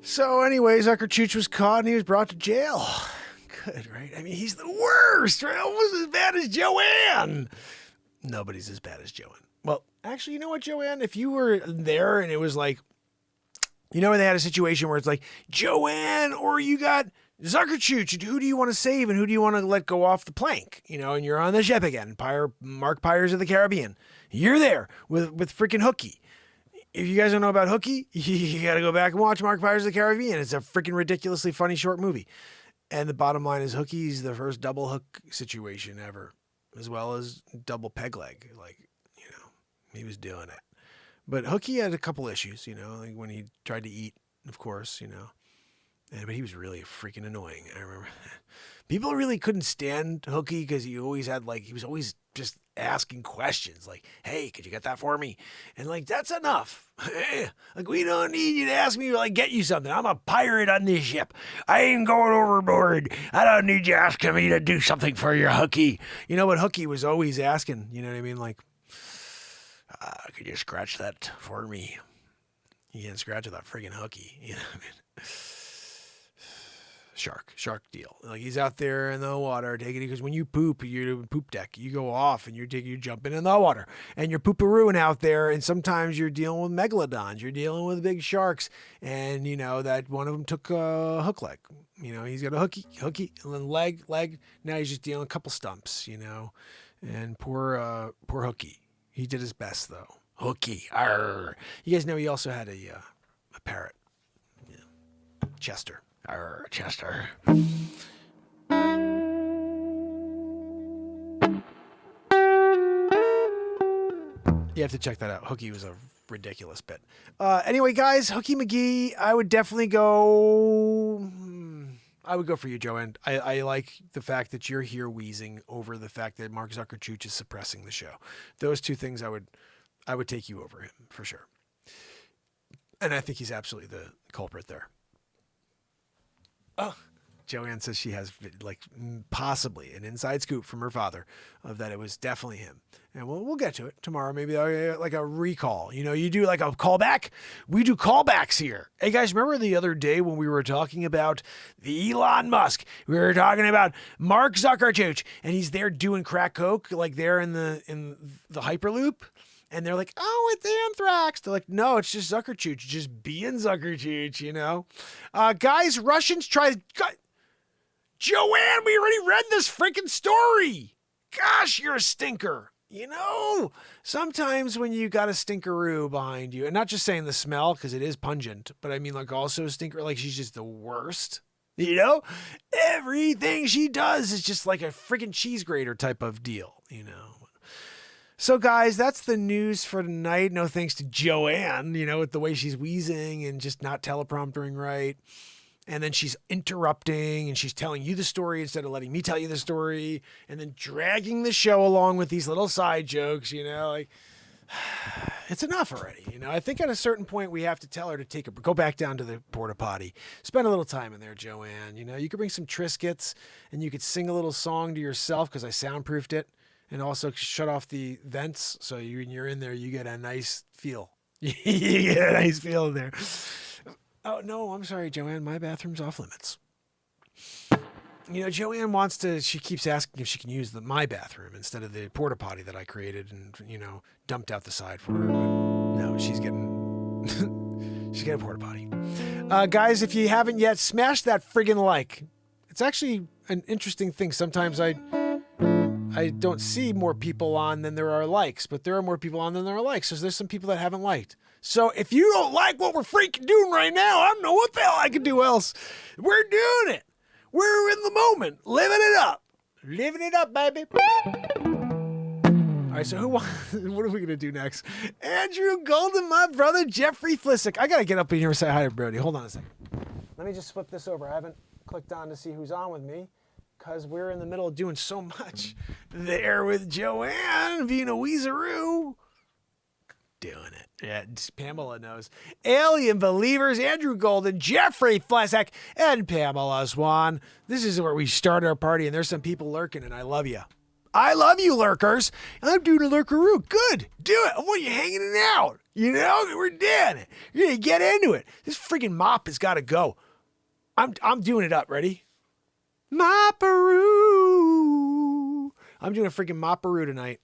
S1: So anyways, Zuckerchuch was caught and he was brought to jail. Good, right? I mean, he's the worst, right? Almost as bad as Joanne. Nobody's as bad as Joanne. Well, actually, you know what, Joanne? If you were there and it was like, they had a situation where it's like, Joanne, or you got Zuckerchuch, who do you want to save and who do you want to let go off the plank? And you're on the ship again, Mark Pires of the Caribbean. You're there with freaking Hooky. If you guys don't know about Hooky, you got to go back and watch Mark Pires of the Caribbean. It's a freaking ridiculously funny short movie. And the bottom line is Hooky's the first double hook situation ever, as well as double peg leg. Like, he was doing it. But Hooky had a couple issues, like when he tried to eat, of course, But he was really freaking annoying. I remember people really couldn't stand Hooky because he always had he was always just asking questions like, hey, could you get that for me? And that's enough. Like, we don't need you to ask me to get you something. I'm a pirate on this ship. I ain't going overboard. I don't need you asking me to do something for your Hooky. You know what Hooky was always asking? You know what I mean? Could you scratch that for me? You can't scratch that friggin' Hooky. You know what I mean? Shark deal. He's out there in the water taking it, because when you poop, you're poop deck. You go off and you're jumping in the water and you're pooperooing out there. And sometimes you're dealing with megalodons. You're dealing with big sharks. And that one of them took a hook leg. He's got a hooky, and then leg. Now he's just dealing with a couple stumps. And poor Hooky. He did his best though. Hooky. Arr. You guys know he also had a parrot. Yeah. Chester. Arr, Chester. You have to check that out. Hooky was a ridiculous bit. Anyway, guys, Hooky McGee, I would definitely go. I would go for you, Joanne. I like the fact that you're here wheezing over the fact that Mark Zuckerchooch is suppressing the show. Those two things, I would take you over him for sure. And I think he's absolutely the culprit there. Oh, Joanne says she has possibly an inside scoop from her father of that it was definitely him. And we'll get to it tomorrow. Maybe like a recall. You do like a callback. We do callbacks here. Hey guys, remember the other day when we were talking about the Elon Musk? We were talking about Mark Zuckerchooch, and he's there doing crack coke, there in the Hyperloop. And they're like, oh, it's anthrax. They're like, no, it's just Zuckerchooch. Just being Zuckerchooch, Guys, Russians tried... Joanne, we already read this freaking story. Gosh, you're a stinker. Sometimes when you got a stinkeroo behind you, and not just saying the smell, because it is pungent, but I mean also a stinker, she's just the worst. Everything she does is just like a freaking cheese grater type of deal, So, guys, that's the news for tonight. No thanks to Joanne, with the way she's wheezing and just not telepromptering right. And then she's interrupting and she's telling you the story instead of letting me tell you the story. And then dragging the show along with these little side jokes, it's enough already. I think at a certain point we have to tell her to go back down to the porta potty. Spend a little time in there, Joanne. You could bring some Triscuits and you could sing a little song to yourself because I soundproofed it. And also shut off the vents, so when you're in there, you get a nice feel. You get a nice feel in there. Oh, no, I'm sorry, Joanne. My bathroom's off limits. Joanne she keeps asking if she can use my bathroom instead of the porta potty that I created and, dumped out the side for her. But no, she's getting a porta potty. Guys, if you haven't yet, smash that friggin' like. It's actually an interesting thing. Sometimes I don't see more people on than there are likes, but there are more people on than there are likes. So there's some people that haven't liked. So if you don't like what we're freaking doing right now, I don't know what the hell I can do else. We're doing it. We're in the moment, living it up. Living it up, baby. All right, so what are we going to do next? Andrew Golden, my brother, Jeffrey Flissick. I got to get up in here and say hi to Brody. Hold on a second. Let me just flip this over. I haven't clicked on to see who's on with me, because we're in the middle of doing so much there with Joanne being a weezeroo. Doing it. Yeah, Pamela knows. Alien Believers, Andrew Golden, Jeffrey Flesack, and Pamela Swan. This is where we start our party, and there's some people lurking, and I love you. I love you, lurkers. I'm doing a lurkeroo. Good. Do it. I want you hanging it out. We're doing it. You're going to get into it. This freaking mop has got to go. I'm doing it up. Ready? Mopperoo. I'm doing a freaking mopperoo tonight.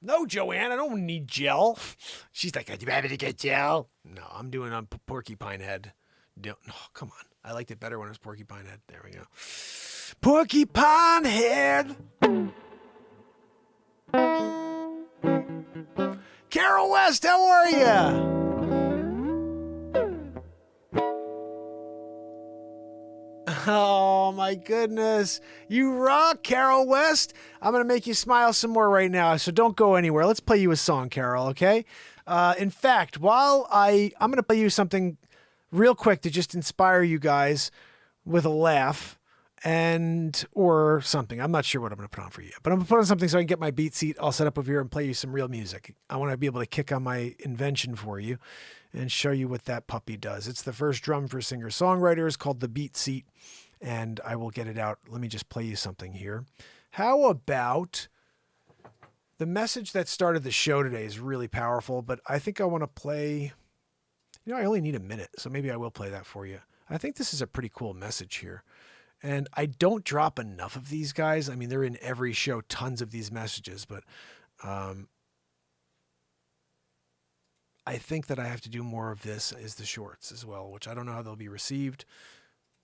S1: No, Joanne, I don't need gel. She's like, you ready to get gel? No, I'm doing on Porcupine Head. No, come on. I liked it better when it was Porcupine Head. There we go. Porcupine Head. Carol West, how are you? Oh my goodness. You rock, Carol West. I'm going to make you smile some more right now, so don't go anywhere. Let's play you a song, Carol, okay? In fact, I'm going to play you something real quick to just inspire you guys with a laugh or something. I'm not sure what I'm going to put on for you, but I'm going to put on something so I can get my beat seat all set up over here and play you some real music. I want to be able to kick on my invention for you and show you what that puppy does. It's the first drum for singer-songwriters called the beat seat, and I will get it out. Let me just play you something here. How about the message that started the show today is really powerful, but I think I want to play, I only need a minute, so maybe I will play that for you. I think this is a pretty cool message here. And I don't drop enough of these guys. I mean, they're in every show, tons of these messages, but I think that I have to do more of this as the shorts as well, which I don't know how they'll be received,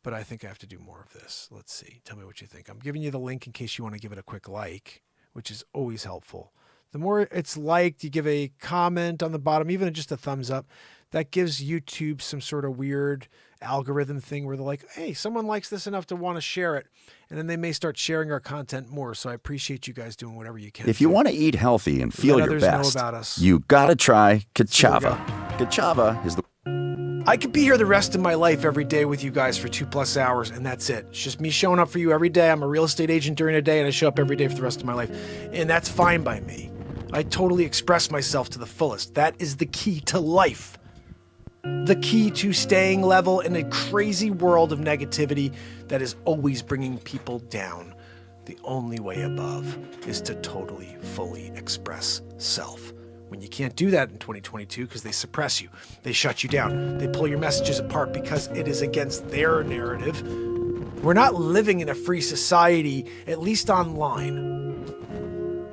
S1: but I think I have to do more of this. Let's see. Tell me what you think. I'm giving you the link in case you want to give it a quick like, which is always helpful. The more it's liked, you give a comment on the bottom, even just a thumbs up, that gives YouTube some sort of weird algorithm thing where they're like, hey, someone likes this enough to want to share it. And then they may start sharing our content more. So I appreciate you guys doing whatever you can.
S8: If you want to eat healthy and feel your best, you got to try Kachava. Kachava is the...
S1: I could be here the rest of my life every day with you guys for 2+ hours, and that's it. It's just me showing up for you every day. I'm a real estate agent during the day, and I show up every day for the rest of my life. And that's fine by me. I totally express myself to the fullest. That is the key to life. The key to staying level in a crazy world of negativity that is always bringing people down. The only way above is to totally, fully express self. When you can't do that in 2022 because they suppress you, they shut you down, they pull your messages apart because it is against their narrative. We're not living in a free society, at least online.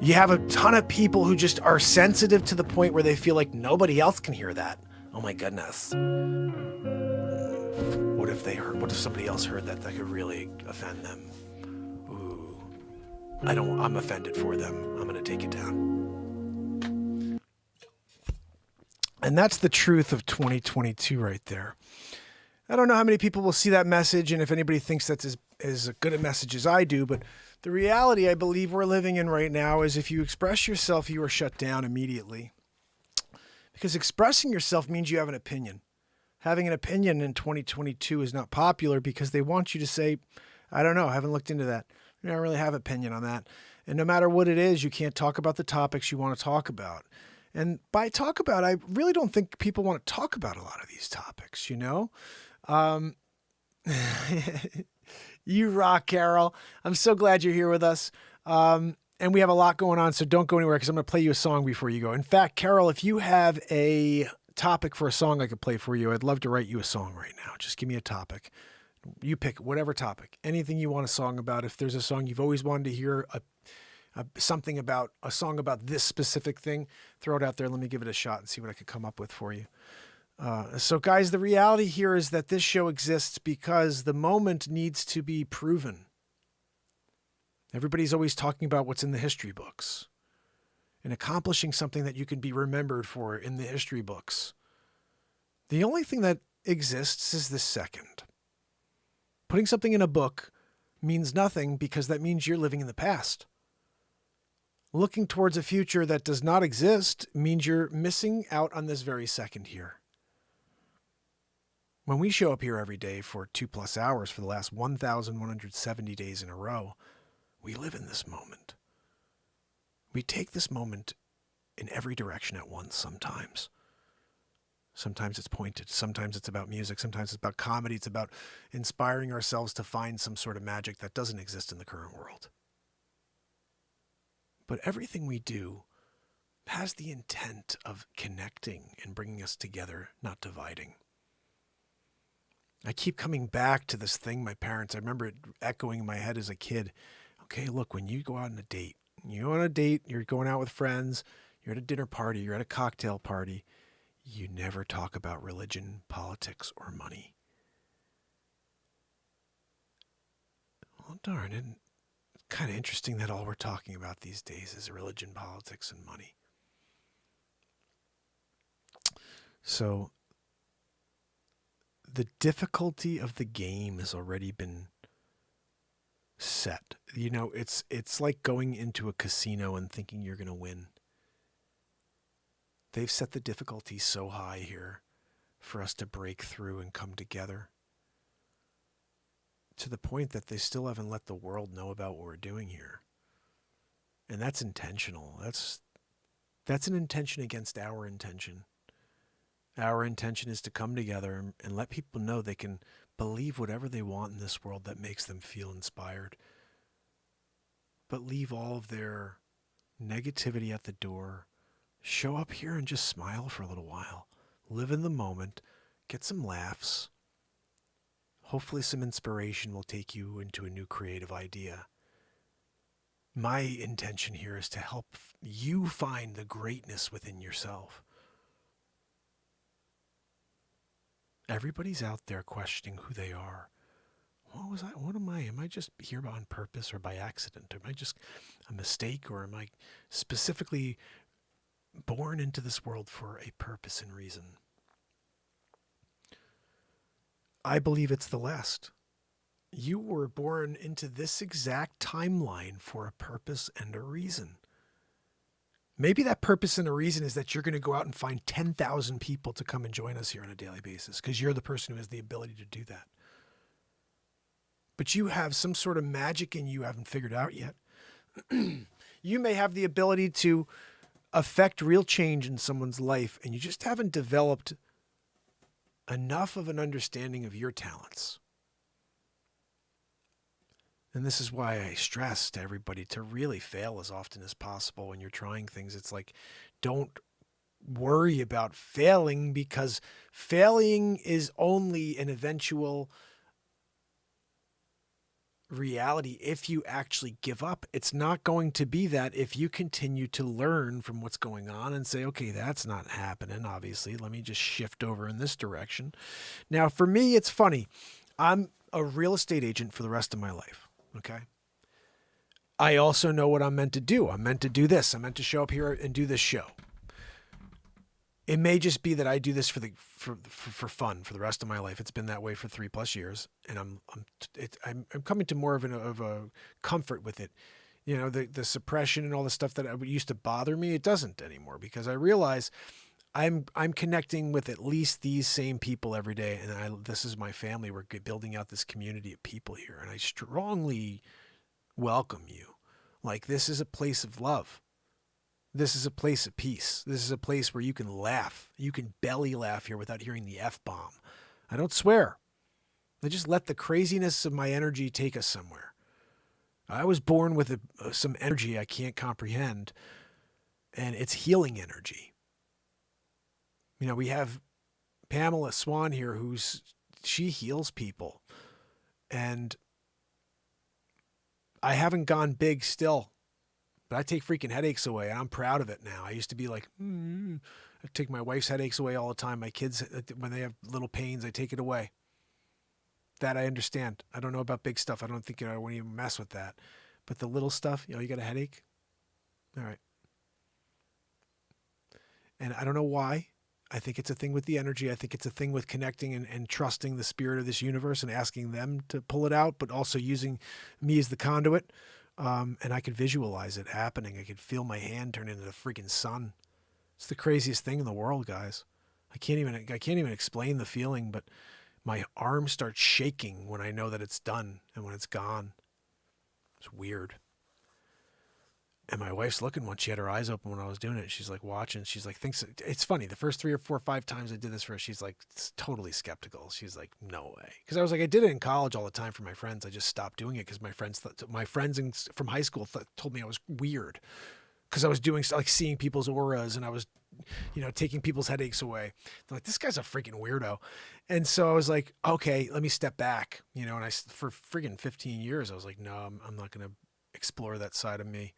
S1: You have a ton of people who just are sensitive to the point where they feel like nobody else can hear that. Oh my goodness. What if somebody else heard that could really offend them? Ooh. I'm offended for them. I'm going to take it down. And that's the truth of 2022 right there. I don't know how many people will see that message and if anybody thinks that's as good a message as I do, but the reality I believe we're living in right now is if you express yourself, you are shut down immediately. Because expressing yourself means you have an opinion. Having an opinion in 2022 is not popular because they want you to say, I don't know, I haven't looked into that. I don't really have an opinion on that. And no matter what it is, you can't talk about the topics you want to talk about. And by talk about, I really don't think people want to talk about a lot of these topics, you know? You rock, Carol. I'm so glad you're here with us. And we have a lot going on, so don't go anywhere because I'm going to play you a song before you go. In fact, Carol, if you have a topic for a song I could play for you, I'd love to write you a song right now. Just give me a topic. You pick whatever topic, anything you want a song about. If there's a song you've always wanted to hear, something about a song about this specific thing, throw it out there. Let me give it a shot and see what I could come up with for you. So guys, the reality here is that this show exists because the moment needs to be proven. Everybody's always talking about what's in the history books and accomplishing something that you can be remembered for in the history books. The only thing that exists is this second. Putting something in a book means nothing because that means you're living in the past. Looking towards a future that does not exist means you're missing out on this very second here. When we show up here every day for 2+ hours for the last 1,170 days in a row, we live in this moment. We take this moment in every direction at once sometimes. Sometimes it's pointed. Sometimes it's about music. Sometimes it's about comedy. It's about inspiring ourselves to find some sort of magic that doesn't exist in the current world. But everything we do has the intent of connecting and bringing us together, not dividing. I keep coming back to this thing I remember it echoing in my head as a kid. Okay, look, when you go out on a date, you're going out with friends, you're at a dinner party, you're at a cocktail party, you never talk about religion, politics, or money. Well, darn it. It's kind of interesting that all we're talking about these days is religion, politics, and money. So, the difficulty of the game has already been set. You know, it's like going into a casino and thinking you're going to win. They've set the difficulty so high here for us to break through and come together, to the point that they still haven't let the world know about what we're doing here. And that's intentional. That's an intention against our intention. Our intention is to come together and let people know they can believe whatever they want in this world that makes them feel inspired. But leave all of their negativity at the door. Show up here and just smile for a little while. Live in the moment. Get some laughs. Hopefully some inspiration will take you into a new creative idea. My intention here is to help you find the greatness within yourself. Everybody's out there questioning who they are. What am I? Am I just here on purpose or by accident? Am I just a mistake, or am I specifically born into this world for a purpose and reason? I believe it's the last. You were born into this exact timeline for a purpose and a reason. Maybe that purpose and a reason is that you're going to go out and find 10,000 people to come and join us here on a daily basis because you're the person who has the ability to do that. But you have some sort of magic in you haven't figured out yet. You may have the ability to affect real change in someone's life, and you just haven't developed enough of an understanding of your talents. And this is why I stress to everybody to really fail as often as possible when you're trying things. It's like, don't worry about failing, because failing is only an eventual reality if you actually give up. It's not going to be that if you continue to learn from what's going on and say, okay, that's not happening, obviously. Let me just shift over in this direction. Now, for me, it's funny. I'm a real estate agent for the rest of my life. Okay. I also know what I'm meant to do. I'm meant to do this. I'm meant to show up here and do this show. It may just be that I do this for fun for the rest of my life. It's been that way for 3+ years, and I'm coming to more of a comfort with it. You know, the suppression and all the stuff that used to bother me, it doesn't anymore, because I realize I'm connecting with at least these same people every day, and this is my family. We're building out this community of people here, and I strongly welcome you. Like, this is a place of love. This is a place of peace. This is a place where you can laugh. You can belly laugh here without hearing the F-bomb. I don't swear. I just let the craziness of my energy take us somewhere. I was born with some energy I can't comprehend, and it's healing energy. You know, we have Pamela Swan here she heals people. And I haven't gone big still, but I take freaking headaches away, and I'm proud of it now. I used to be like, I take my wife's headaches away all the time. My kids, when they have little pains, I take it away. That I understand. I don't know about big stuff. I don't think I want to even mess with that. But the little stuff, you got a headache? All right. And I don't know why. I think it's a thing with the energy. I think it's a thing with connecting and trusting the spirit of this universe and asking them to pull it out, but also using me as the conduit. And I could visualize it happening. I could feel my hand turn into the freaking sun. It's the craziest thing in the world, guys. I can't even explain the feeling, but my arm starts shaking when I know that it's done and when it's gone. It's weird. And my wife's looking when she had her eyes open when I was doing it. She's like watching. She's like, it's funny. The first 3 or 4 or 5 times I did this for her, she's like totally skeptical. She's like, no way. Because I was like, I did it in college all the time for my friends. I just stopped doing it because my friends from high school told me I was weird because I was doing like seeing people's auras and I was, taking people's headaches away. They're like, this guy's a freaking weirdo. And so I was like, okay, let me step back. And for freaking 15 years, I was like, no, I'm not going to explore that side of me.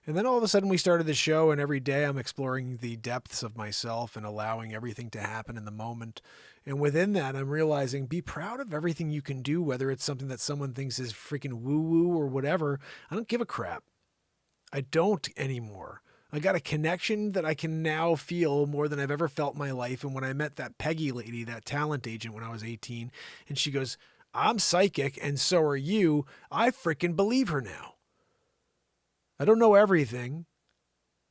S1: And then all of a sudden we started the show, and every day I'm exploring the depths of myself and allowing everything to happen in the moment. And within that, I'm realizing be proud of everything you can do, whether it's something that someone thinks is freaking woo-woo or whatever. I don't give a crap. I don't anymore. I got a connection that I can now feel more than I've ever felt in my life. And when I met that Peggy lady, that talent agent when I was 18, and she goes, I'm psychic and so are you, I freaking believe her now. I don't know everything,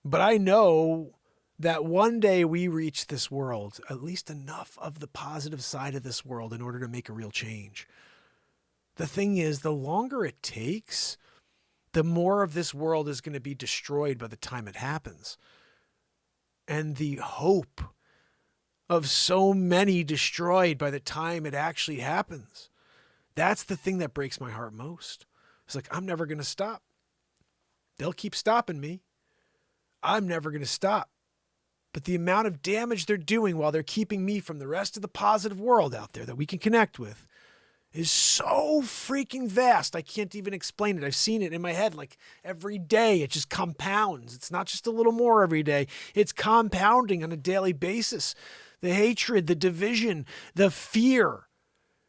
S1: but I know that one day we reach this world, at least enough of the positive side of this world in order to make a real change. The thing is, the longer it takes, the more of this world is going to be destroyed by the time it happens. And the hope of so many destroyed by the time it actually happens, that's the thing that breaks my heart most. It's like, I'm never going to stop. They'll keep stopping me. I'm never going to stop. But the amount of damage they're doing while they're keeping me from the rest of the positive world out there that we can connect with is so freaking vast. I can't even explain it. I've seen it in my head like every day. It just compounds. It's not just a little more every day. It's compounding on a daily basis. The hatred, the division, the fear.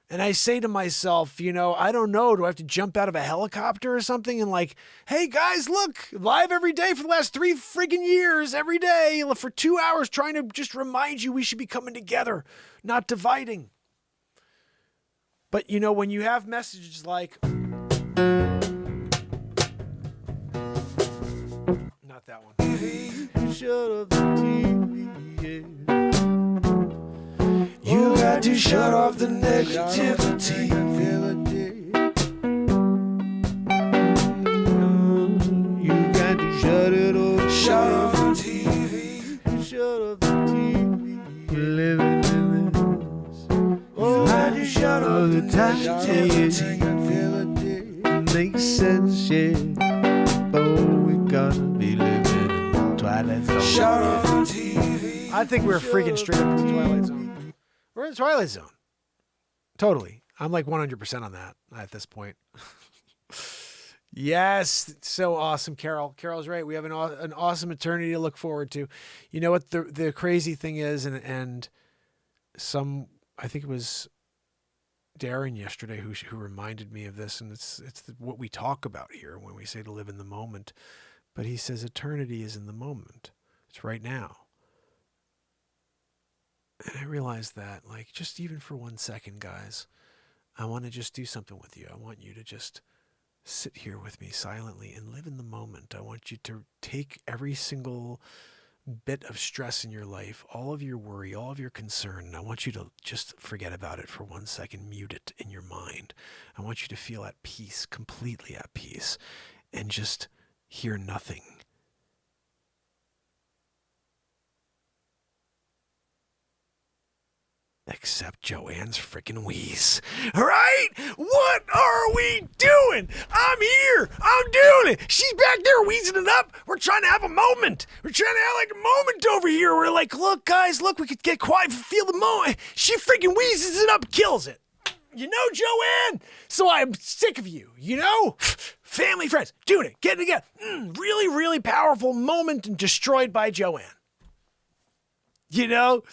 S1: And I say to myself, you know, I don't know, do I have to jump out of a helicopter or something and like, hey guys, look, live every day for the last 3 friggin' years, every day for 2 hours trying to just remind you we should be coming together, not dividing. But you know, when you have messages like, not that one. Shut up the TV, yeah. You got to shut off the negativity. You got to shut it off. Shut off the TV. Shut off the TV. You're living in this. Oh, you got to shut off the negativity. Makes sense, yeah. Oh, we gotta be living in the Twilight Zone. Shut off the TV. I think we're freaking straight up in the Twilight Zone. We're in the Twilight Zone. Totally. I'm like 100% on that at this point. Yes. So awesome, Carol. Carol's right. We have an awesome eternity to look forward to. You know what the crazy thing is, and I think it was Darren yesterday who reminded me of this, and it's what we talk about here when we say to live in the moment. But he says eternity is in the moment. It's right now. And I realized that, like, just even for 1 second, guys, I want to just do something with you. I want you to just sit here with me silently and live in the moment. I want you to take every single bit of stress in your life, all of your worry, all of your concern, and I want you to just forget about it for 1 second, mute it in your mind. I want you to feel at peace, completely at peace, and just hear nothing. Except Joanne's freaking wheeze. All right? What are we doing? I'm here. I'm doing it. She's back there wheezing it up. We're trying to have a moment. We're trying to have like a moment over here. We're like, look, guys, look, we could get quiet, feel the moment. She freaking wheezes it up, kills it. You know, Joanne? So I'm sick of you, you know? Family, friends, doing it, getting together. Really, really powerful moment and destroyed by Joanne. You know?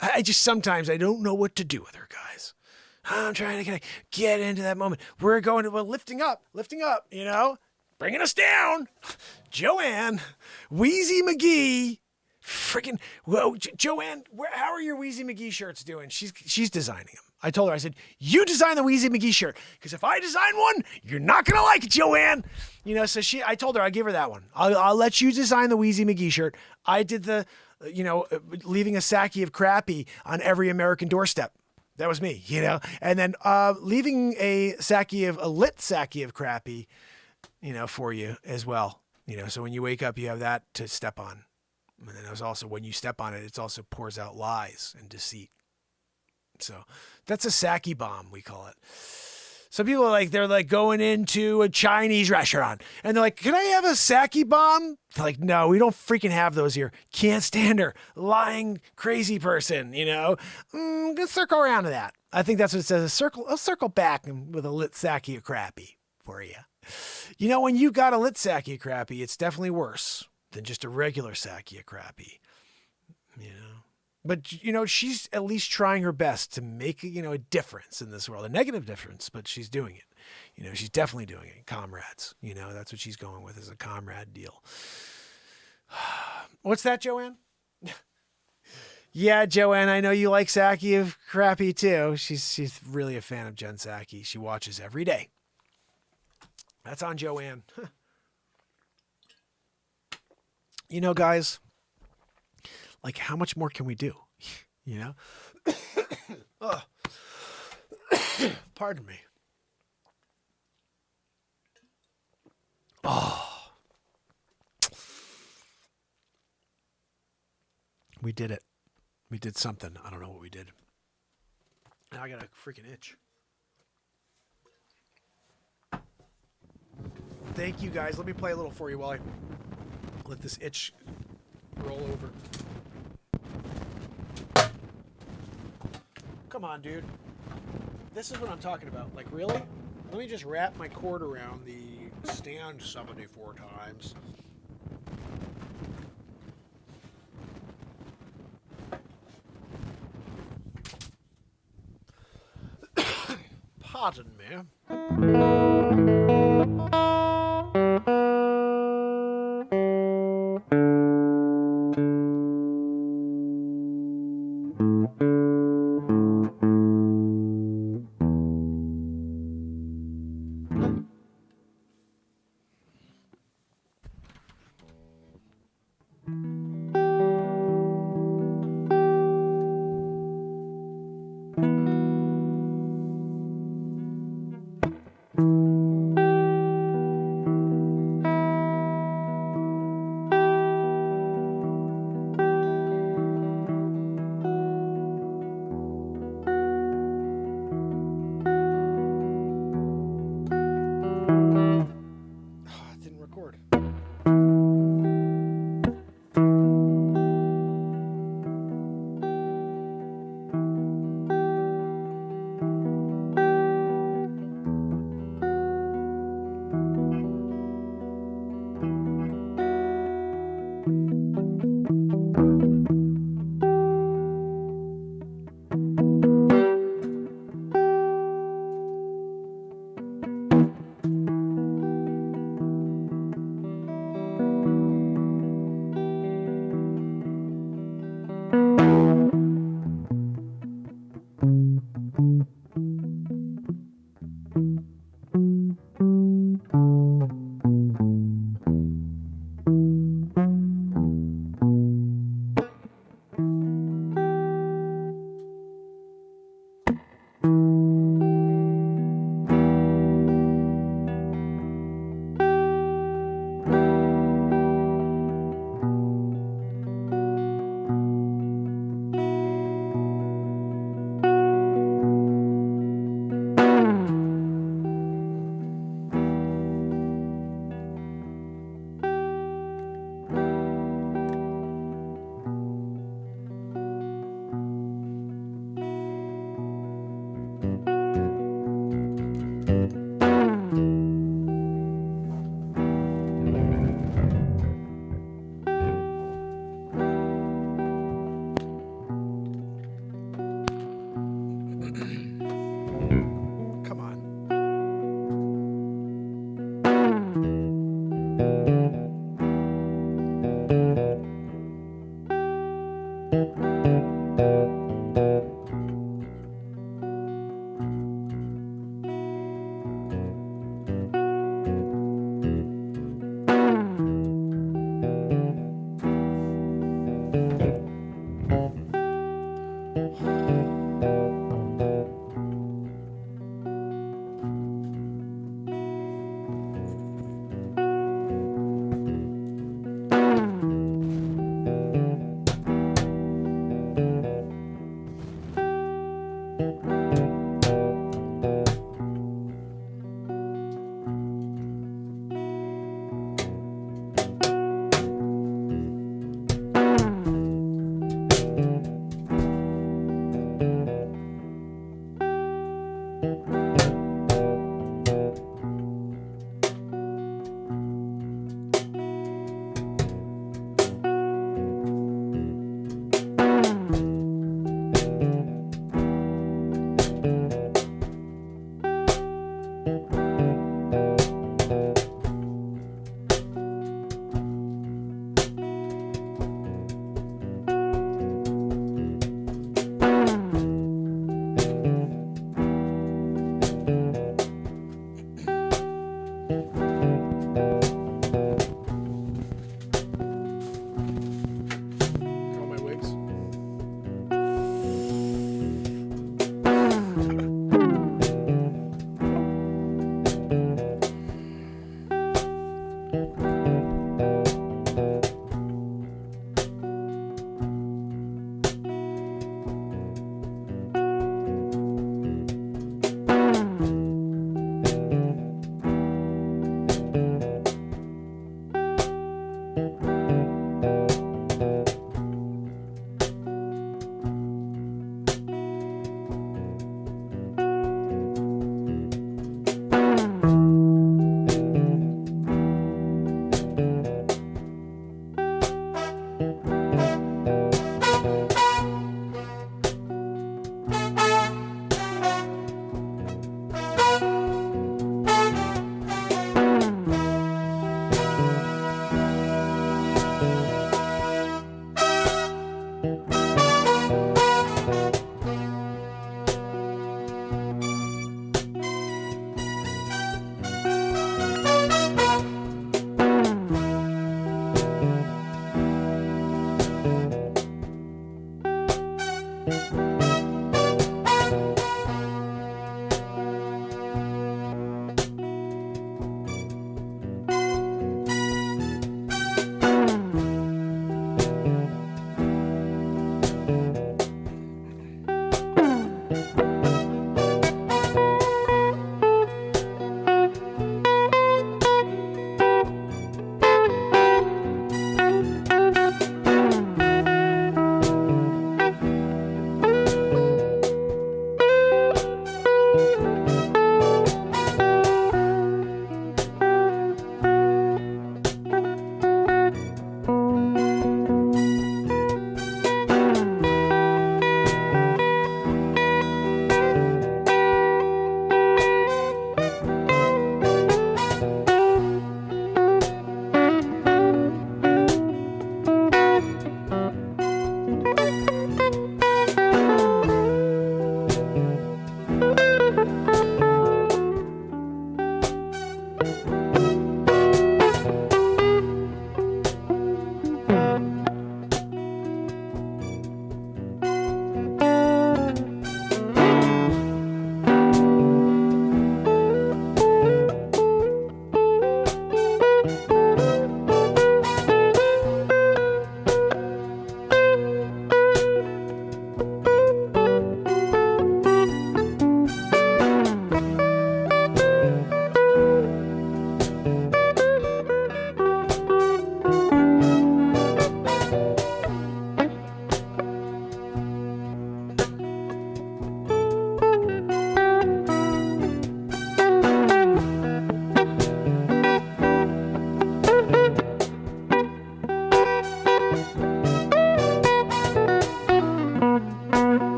S1: I just sometimes I don't know what to do with her, guys. I'm trying to get into that moment. We're going to lifting up, you know, bringing us down. Joanne, Wheezy McGee, freaking, whoa, Joanne, how are your Wheezy McGee shirts doing? She's designing them. I told her, I said, you design the Wheezy McGee shirt, because if I design one, you're not gonna like it, Joanne. You know, so I told her I'd give her that one. I'll let you design the Wheezy McGee shirt. I did the, you know, leaving a sackie of crappy on every American doorstep. That was me, you know, and then leaving a lit sackie of crappy, you know, for you as well. You know, so when you wake up, you have that to step on. And then there's also, when you step on it, it also pours out lies and deceit. So that's a sake bomb, we call it. Some people are like, they're like going into a Chinese restaurant and they're like, can I have a sake bomb? They're like, no, we don't freaking have those here. Can't stand her. Lying, crazy person, you know? Let's circle around to that. I think that's what it says. I'll circle back with a lit sake of crappy for you. You know, when you got a lit sake of crappy, it's definitely worse than just a regular sake of crappy, you know? But, you know, she's at least trying her best to make, you know, a difference in this world, a negative difference, but she's doing it. You know, she's definitely doing it. Comrades, you know, that's what she's going with, is a comrade deal. What's that, Joanne? Yeah, Joanne, I know you like sake of crappy too. She's really a fan of Jen Psaki. She watches every day. That's on Joanne. You know, guys, like, how much more can we do? You know? Oh. Pardon me. Oh. We did it. We did something. I don't know what we did. Now I got a freaking itch. Thank you, guys. Let me play a little for you while I let this itch roll over. Come on, dude. This is what I'm talking about. Like, really? Let me just wrap my cord around the stand 74 times. Pardon me. It didn't record.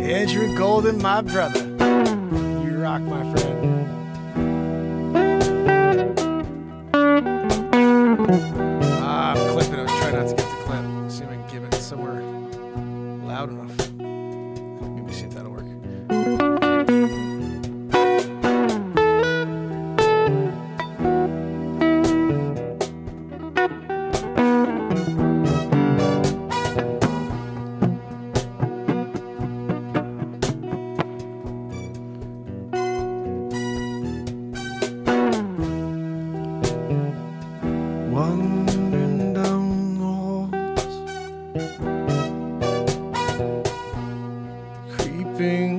S1: Andrew Golden, my brother. You rock, my friend. I'm clipping. I was trying not to get the clip. See if I can give it somewhere loud enough. Maybe see if that'll work.
S7: Wandering down the halls, creeping,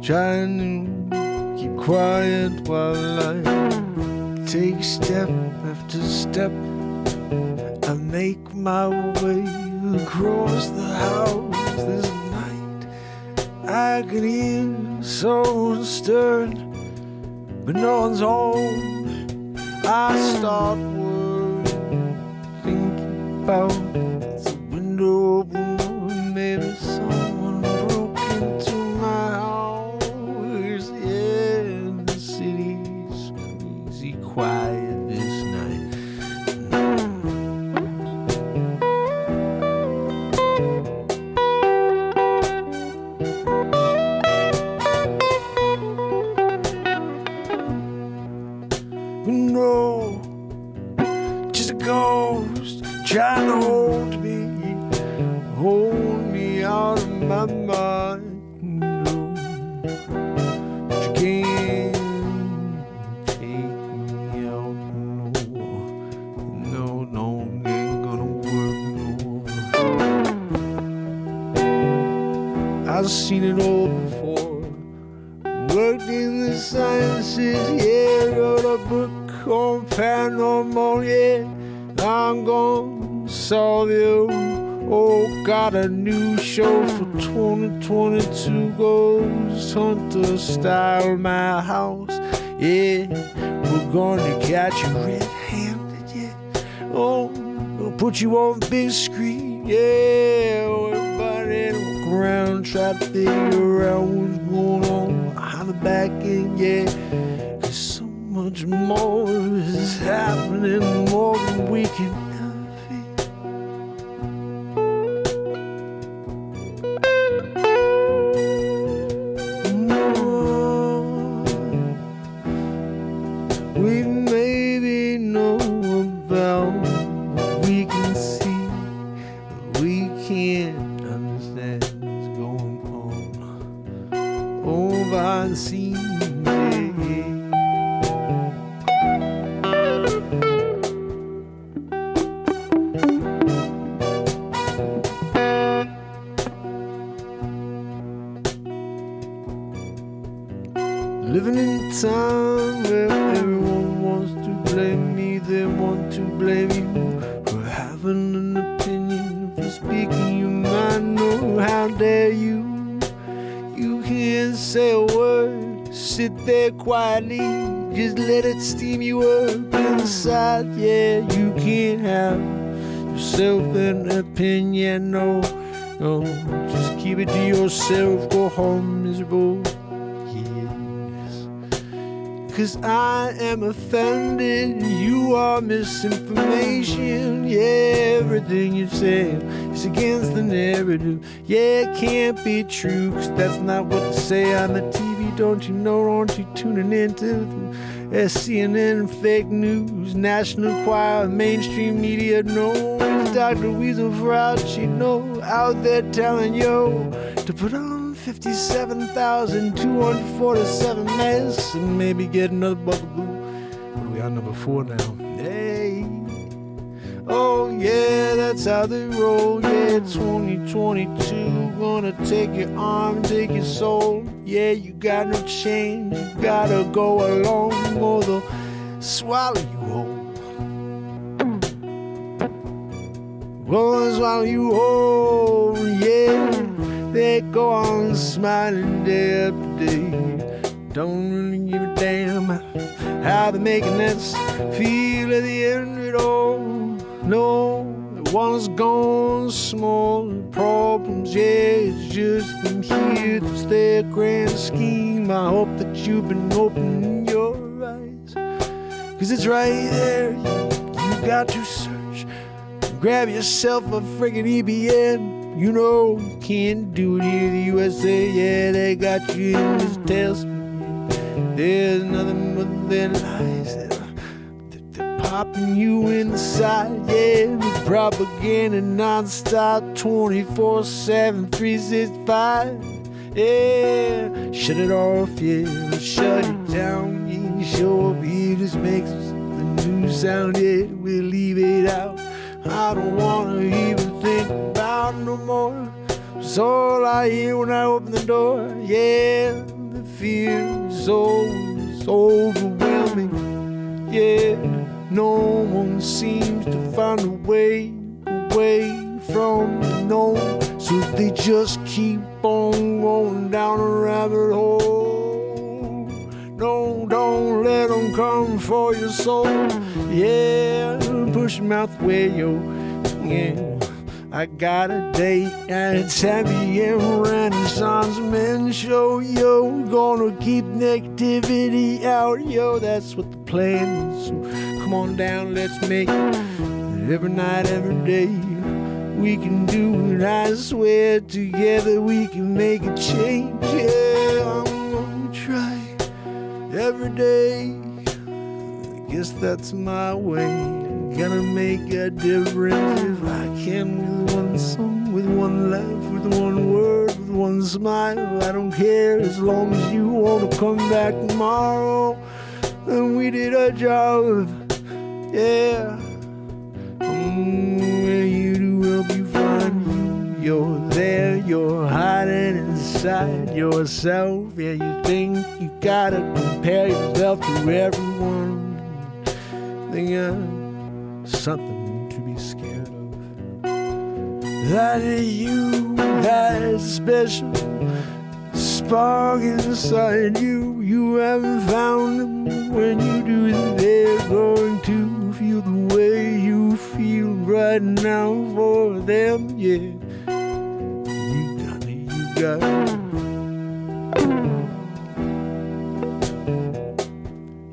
S7: trying to keep quiet while I take step after step. I make my way across the house this night. I can hear someone stirring, but no one's home. I start worrying, thinking about the window open, maybe someone broke into my house. Yeah, the city's crazy quiet this night. No, just a ghost trying to hold me out of my mind. No, but you can't take me out. No, ain't gonna work no more. I've seen it all before. Worked in the sciences, yeah, wrote a book on paranormal, yeah. I'm gonna solve you. Oh, got a new show for 2022, Ghost Hunter style, my house, yeah. We're gonna catch you red-handed, yeah. Oh, we'll put you on the big screen, yeah. Everybody walk around, try to figure out what's going on behind the back end, yeah. 'Cause so much more is happening, more than we can ever feel. More we maybe know about what we can see, but we can't understand what's going on over the scenes, yeah. Living in a time where everyone wants to blame me, they want to blame you for having an opinion, for speaking your mind. No, how dare you? You can't say a word, sit there quietly, just let it steam you up inside. Yeah, you can't have yourself an opinion, no, just keep it to yourself, go home miserable. 'Cause I am offended, you are misinformation. Yeah, everything you say is against the narrative. Yeah, it can't be true, 'cause that's not what they say on the TV. Don't you know, aren't you tuning into the CNN and fake news, National Choir, mainstream media? No, it's Dr. Weasel Fauci, no, out there telling you to put on 57,247 masks, and maybe get another bugaboo. What are we on, number 4 now? Hey. Oh yeah, that's how they roll. Yeah, 2022 gonna take your arm, take your soul. Yeah, you got no change, you gotta go along, or they'll swallow you whole. Will swallow you whole, yeah. They go on smiling day after day. Don't really give a damn how they're making us feel at the end of it all. No, one's gone, small problems, yeah, it's just them here, it's their grand scheme. I hope that you've been opening your eyes, 'cause it's right there, you got to search, grab yourself a friggin' EBN. You know you can't do it here in the USA, yeah, they got you in this tailspin. There's nothing but their lies that they're popping you in the side, yeah. The propaganda non-stop, 24/7, 365. Yeah, shut it off, yeah, shut it down, yeah. Sure, it just makes the news sound, yeah. We'll leave it out. I don't wanna even think about it no more. It's all I hear when I open the door, yeah. The fear is overwhelming, yeah. No one seems to find a way away from the known, so they just keep on going down a rabbit hole. No, don't let them come for your soul, yeah. Push your mouth away, yo, yeah. I got a date at a 10 p.m. Renaissance Men show, yo. Gonna keep negativity out, yo. That's what the plan is. So come on down, let's make it every night, every day. We can do it, I swear. Together we can make a change, yeah. I'm gonna try every day. I guess that's my way. Gonna make a difference if I can, with one song, with one laugh, with one word, with one smile. I don't care as long as you wanna come back tomorrow and we did our job, yeah. Where you do help you find you. You're there, you're hiding inside yourself. Yeah, you think you gotta compare yourself to everyone. Think something to be scared of. That you, that special spark inside you, you haven't found them. When you do, they're going to feel the way you feel right now for them, yeah. You got it, you got it.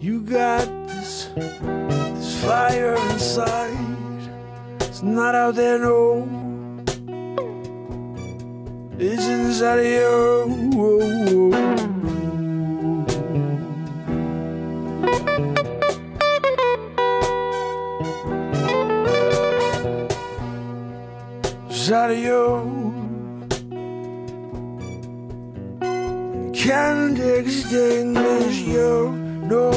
S7: You got this fire inside, it's not out there, no. It's inside of you. Inside of you. Can't extinguish you. No,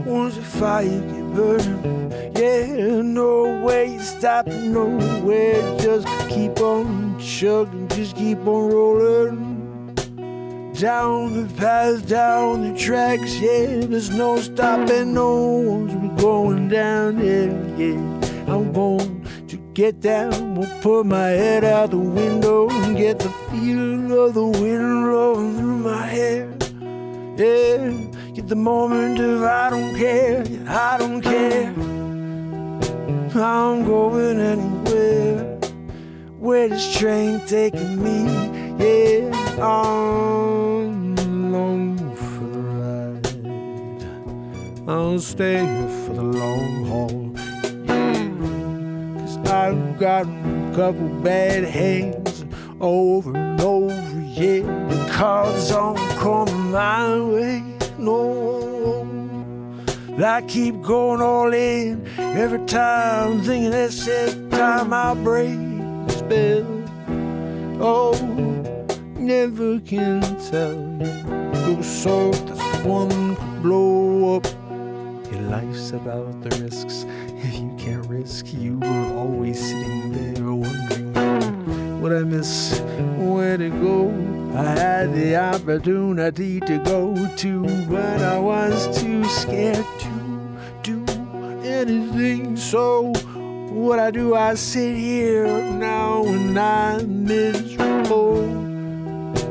S7: once the fire get burning, yeah, no way stopping, nowhere. Just keep on chugging, just keep on rolling down the path, down the tracks, yeah. There's no stopping, no one's going down, yeah, yeah. I'm going to get down, we'll put my head out the window and get the feel of the wind blowing through my hair, yeah. Get the moment of I don't care, I don't care. I'm going anywhere, where this train taking me, yeah. I'm along for the ride, I'll stay here for the long haul, yeah. 'Cause I've got a couple bad hands over and over, yeah. The cards aren't coming my way, no. I keep going all in every time, thinking that's the time I'll break the spell. Oh, never can tell. Go soft as one could blow up. Your life's about the risks. If you can't risk, you are always sitting there wondering what I miss, where to go. I had the opportunity to go to, but I was too scared to do anything. So what I do, I sit here now and I'm miserable,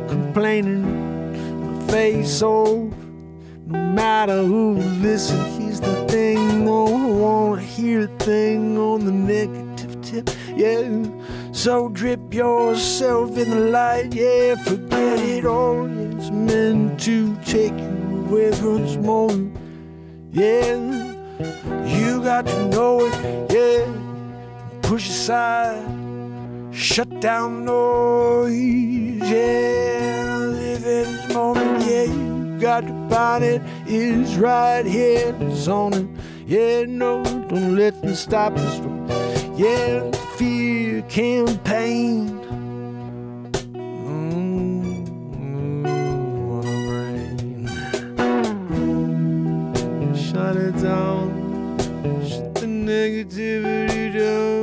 S7: complaining, my face off. No matter who listens, here's the thing, no one wanna hear a thing on the negative tip, yeah. So drip yourself in the light, yeah. Forget it all, yeah. It's meant to take you away from this moment, yeah. You got to know it, yeah. Push aside, shut down noise, yeah. Live in this moment, yeah. You got to find it, it's right here, it's on it, yeah. No, don't let them stop us from, yeah, the fear campaign. What a brain. Shut it down, shut the negativity down.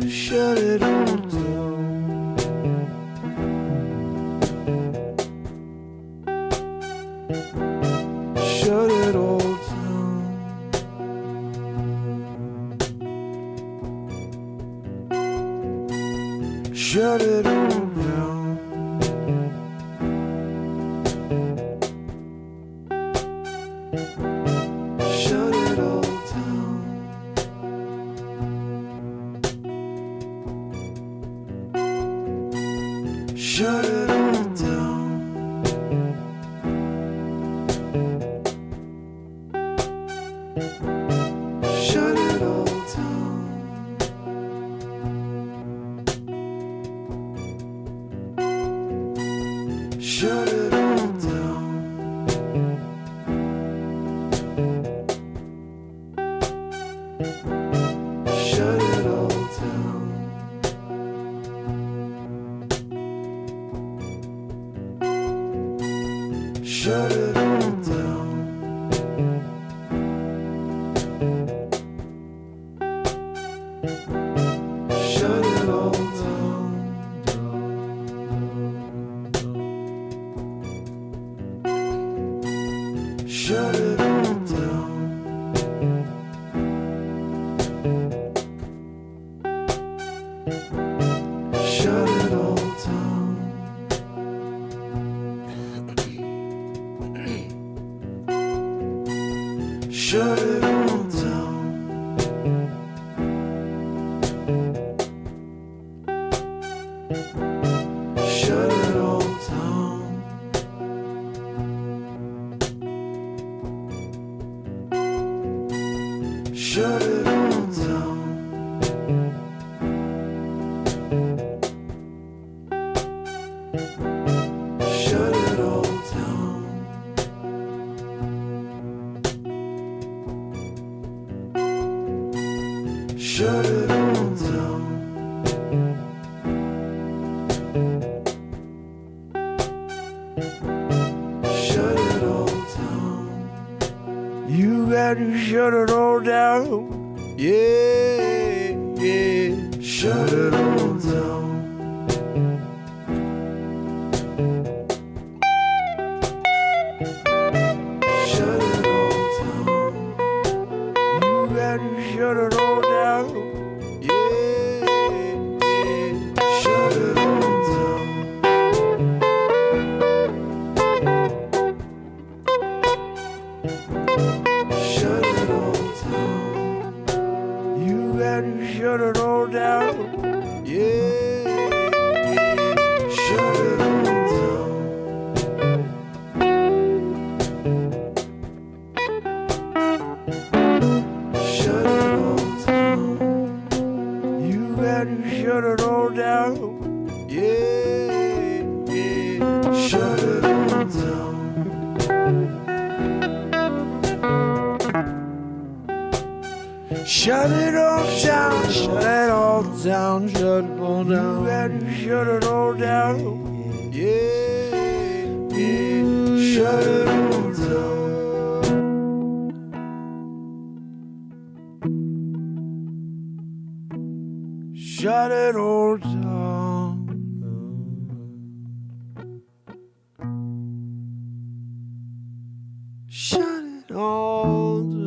S7: Shut it all down. Shut it all down. Shut it all down. Shut it all down. Shut it all down. Shut it all down. Shut it all down. Shut it all down. Shut it all down. Shut it all down. Shut it all down. Shut it all down. Shut it all down. Shut it all down. Shut it all down. Shut it all down. Shut it all down. Shut it all down. You got to shut it all down. Yeah, yeah. Shut it all down. Shut it all down. You got to shut it all down. Yeah, yeah. Shut it all down. Shut it all down. You got to shut it all down. Yeah, yeah. Shut it all down.
S1: Shut it all down, shut it all down, shut it all down. You gotta shut it all down. Yeah, yeah, shut it all down. Shut it all down. Shut it all down.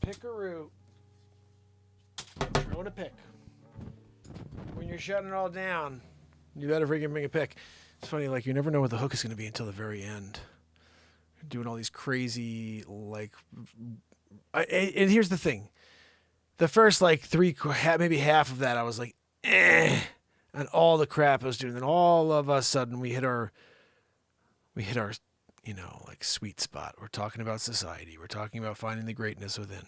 S1: Pickaroo. Throwing a pick. When you're shutting it all down, you better freaking bring a pick. It's funny, like, you never know what the hook is going to be until the very end. You're doing all these crazy, like... and here's the thing. The first, like, maybe half of that, I was like, eh. And all the crap I was doing. And all of a sudden, we hit our, you know, like, sweet spot. We're talking about society. We're talking about finding the greatness within.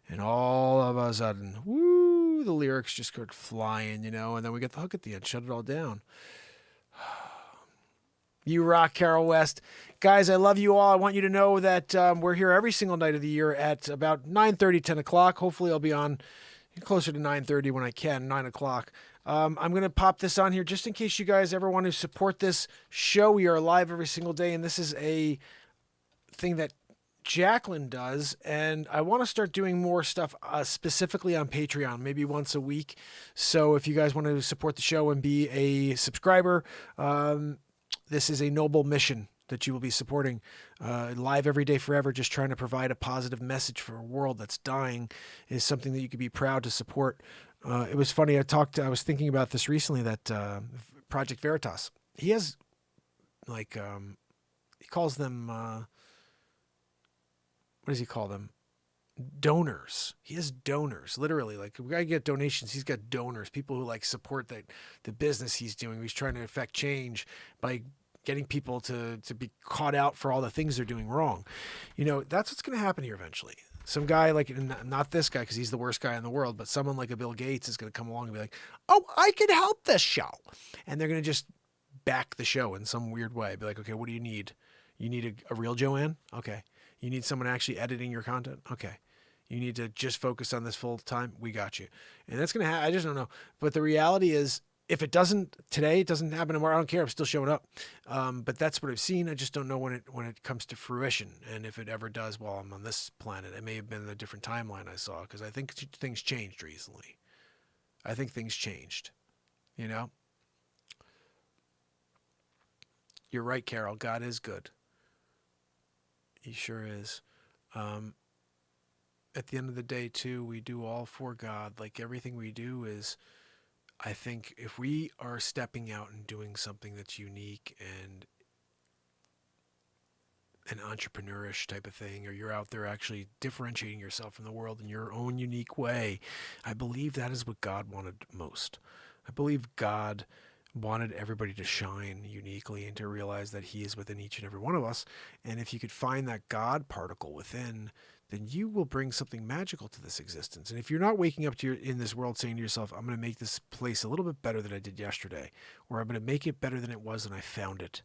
S1: And all of a sudden, woo, the lyrics just go flying, you know, and then we get the hook at the end. Shut it all down. You rock, Carol West. Guys, I love you all. I want you to know that we're here every single night of the year at about 9:30, 10 o'clock. Hopefully I'll be on closer to 9:30 when I can, 9 o'clock. I'm going to pop this on here just in case you guys ever want to support this show. We are live every single day, and this is a thing that Jacqueline does, and I want to start doing more stuff specifically on Patreon, maybe once a week. So if you guys want to support the show and be a subscriber, this is a noble mission that you will be supporting live every day forever. Just trying to provide a positive message for a world that's dying is something that you could be proud to support. It was funny. I was thinking about this recently, that Project Veritas, he has like, he calls them, what does he call them? Donors. He has donors, literally. Like, we gotta get donations. He's got donors, people who like support the business he's doing. He's trying to affect change by getting people to be caught out for all the things they're doing wrong. You know, that's what's going to happen here eventually. Some guy, like, not this guy because he's the worst guy in the world, but someone like a Bill Gates is going to come along and be like, oh, I can help this show. And they're going to just back the show in some weird way. Be like, okay, what do you need? You need a real Joanne? Okay. You need someone actually editing your content? Okay. You need to just focus on this full time? We got you. And that's going to happen. I just don't know. But the reality is, if it doesn't today, it doesn't happen tomorrow, I don't care. I'm still showing up. But that's what I've seen. I just don't know when it comes to fruition. And if it ever does while I'm on this planet. It may have been a different timeline I saw, because I think things changed recently. I think things changed. You know? You're right, Carol. God is good. He sure is. At the end of the day, too, we do all for God. Like, everything we do is, I think, if we are stepping out and doing something that's unique and an entrepreneurish type of thing, or you're out there actually differentiating yourself from the world in your own unique way, I believe that is what God wanted most. I believe God wanted everybody to shine uniquely and to realize that he is within each and every one of us. And if you could find that God particle within, then you will bring something magical to this existence. And if you're not waking up in this world saying to yourself, I'm going to make this place a little bit better than I did yesterday, or I'm going to make it better than it was when I found it,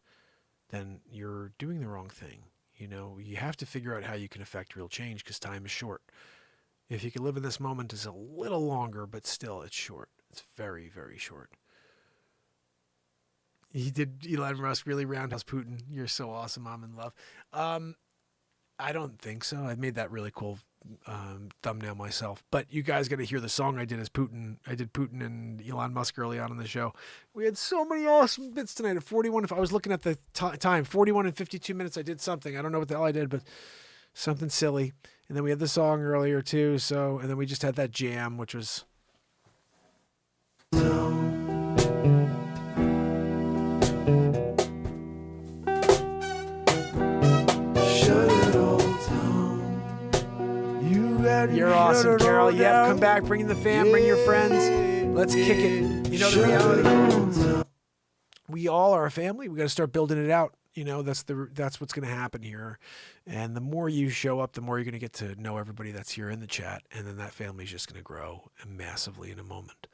S1: then you're doing the wrong thing. You know, you have to figure out how you can affect real change, because time is short. If you can live in this moment, it's a little longer, but still it's short. It's very, very short. He did Elon Musk really roundhouse Putin. You're so awesome. I'm in love. I don't think so. I made that really cool thumbnail myself. But you guys got to hear the song I did as Putin. I did Putin and Elon Musk early on in the show. We had so many awesome bits tonight. At 41, if I was looking at the time, 41 and 52 minutes, I did something. I don't know what the hell I did, but something silly. And then we had the song earlier too. So, and then we just had that jam, which was... You're awesome, Carol. Yep, come back, bring in the fam, bring your friends. Let's kick it. You know the reality. We all are a family. We got to start building it out.
S9: You know, that's what's going to happen here. And the more you show up, the more you're going to get to know everybody that's here in the chat. And then that family's just going to grow massively in a moment.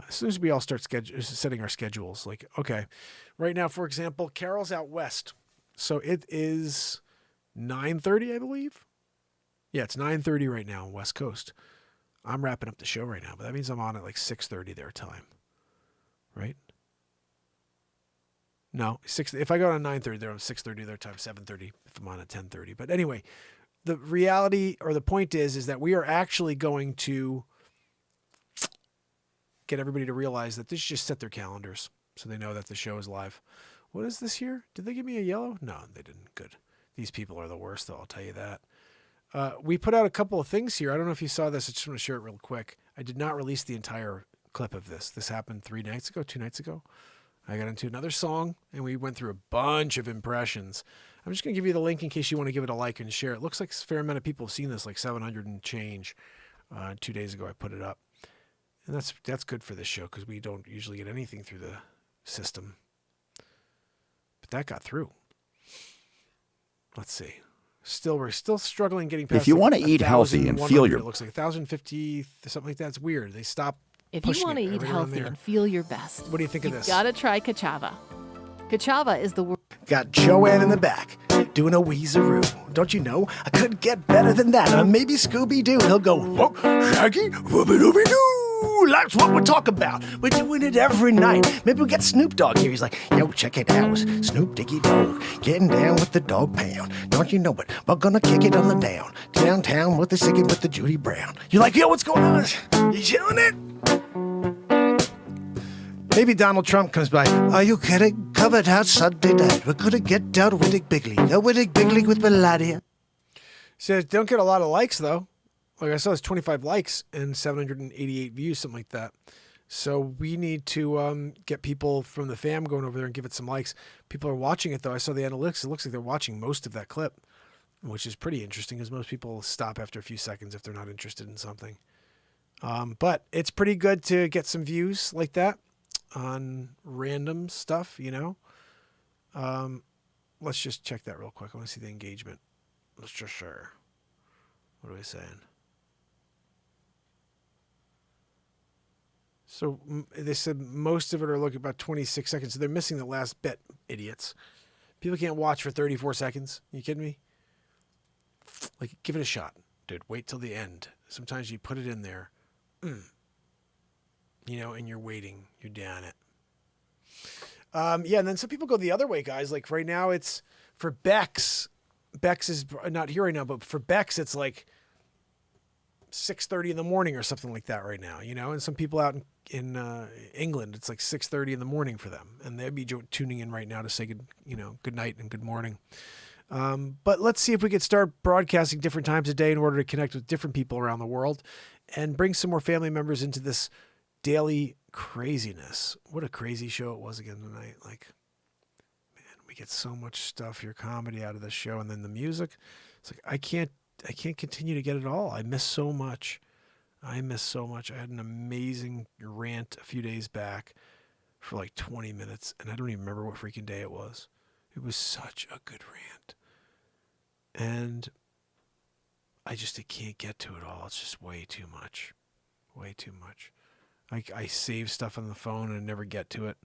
S9: As soon as we all start setting our schedules, like, okay, right now, for example, Carol's out west. So it is 9:30, I believe. Yeah, it's 9:30 right now on West Coast. I'm wrapping up the show right now, but that means I'm on at like 6:30 their time. Right? No, if I go on 9:30, they're on 6:30 their time, 7:30 if I'm on at 10:30. But anyway, the reality or the point is that we are actually going to get everybody to realize that they should just set their calendars so they know that the show is live. What is this here? Did they give me a yellow? No, they didn't. Good. These people are the worst, though, I'll tell you that. We put out a couple of things here. I don't know if you saw this. I just want to share it real quick. I did not release the entire clip of this. This happened 2 nights ago. I got into another song, and we went through a bunch of impressions. I'm just going to give you the link in case you want to give it a like and share. It looks like a fair amount of people have seen this, like 700 and change. 2 days ago, I put it up. And that's good for this show because we don't usually get anything through the system. But that got through. Let's see. We're still struggling getting past.
S8: If you want to eat healthy and feel your...
S9: It looks like 1,050, something like that. It's weird. They stop.
S10: If you want to eat healthy and feel your best,
S9: what do you think of this?
S10: You gotta try Kachava. Kachava is the
S1: Got Joanne in the back doing a Weezeroo. Don't you know? I couldn't get better than that. Or maybe Scooby-Doo. He'll go, whoa, Shaggy, whoopie-doobie-doo. That's what we're talking about. We're doing it every night. Maybe we'll get Snoop Dogg here. He's like, yo, check it out. It's Snoop Diggy Dogg getting down with the dog pound. Don't you know it? We're gonna kick it on the downtown with the singing with the Judy Brown. You're like, yo, what's going on? You chilling it? Maybe Donald Trump comes by. Are you kidding? Covered out Sunday night. We're gonna get down Wittig Bigley. A Wittig Bigley with Melania.
S9: Says don't get a lot of likes though. Like I saw, it's 25 likes and 788 views, something like that. So we need to get people from the fam going over there and give it some likes. People are watching it though. I saw the analytics. It looks like they're watching most of that clip, which is pretty interesting because most people stop after a few seconds if they're not interested in something. But it's pretty good to get some views like that on random stuff, you know. Let's just check that real quick. I want to see the engagement. Let's just share. What are we saying? So they said most of it are looking about 26 seconds. So they're missing the last bit, idiots. People can't watch for 34 seconds. You kidding me? Like, give it a shot, dude. Wait till the end. Sometimes you put it in there, you know, and you're waiting. You're down it. Yeah, and then some people go the other way, guys. Like right now it's for Bex. Bex is not here right now, but for Bex it's like 6:30 in the morning or something like that right now, you know. And some people out in England, it's like 6:30 in the morning for them, and they'd be tuning in right now to say good night and good morning. But let's see if we could start broadcasting different times a day in order to connect with different people around the world and bring some more family members into this daily craziness. What a crazy show it was again tonight. Like, man, we get so much stuff, your comedy out of this show, and then the music. It's like I can't continue to get it all. I miss so much. I had an amazing rant a few days back for like 20 minutes, and I don't even remember what freaking day it was. It was such a good rant. And I can't get to it all. It's just way too much. Way too much. I save stuff on the phone and never get to it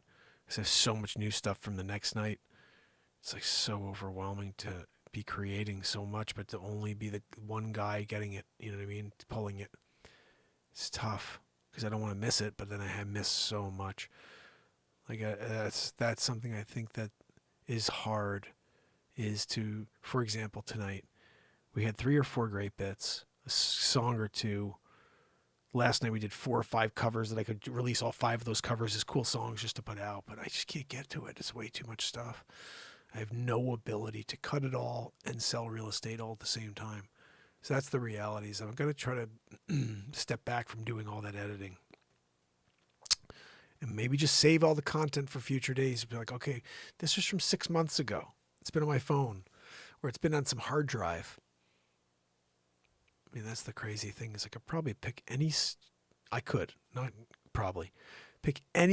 S9: because I have so much new stuff from the next night. It's like so overwhelming to be creating so much, but to only be the one guy getting it, you know what I mean? Pulling it. It's tough because I don't want to miss it, but then I have missed so much. Like that's something I think that is hard is to, for example, tonight we had 3 or 4 great bits, a song or two. Last night we did 4 or 5 covers that I could release all 5 of those covers as cool songs just to put out, but I just can't get to it. It's way too much stuff. I have no ability to cut it all and sell real estate all at the same time. So that's the reality. So I'm going to try to step back from doing all that editing and maybe just save all the content for future days. Be like, okay, this was from 6 months ago. It's been on my phone or it's been on some hard drive. I mean, that's the crazy thing is I could probably pick any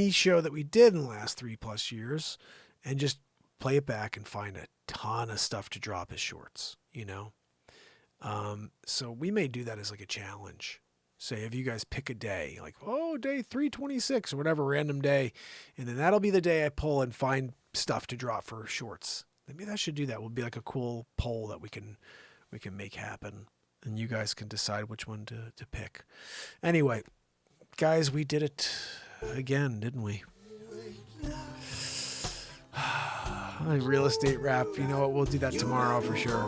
S9: show that we did in the last 3+ years and just play it back and find a ton of stuff to drop as shorts, you know? So we may do that as like a challenge. Say, if you guys pick a day, like, oh, day 326 or whatever, random day, and then that'll be the day I pull and find stuff to drop for shorts. Maybe that should do that. Will be like a cool poll that we can make happen, and you guys can decide which one to pick. Anyway, guys, we did it again, didn't we? Real estate wrap. You know what? We'll do that tomorrow for sure.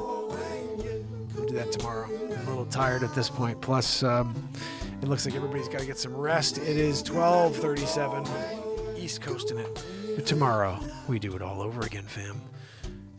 S9: We'll do that tomorrow. I'm a little tired at this point. Plus, it looks like everybody's got to get some rest. It is 12:37, East Coast in it. But tomorrow, we do it all over again, fam.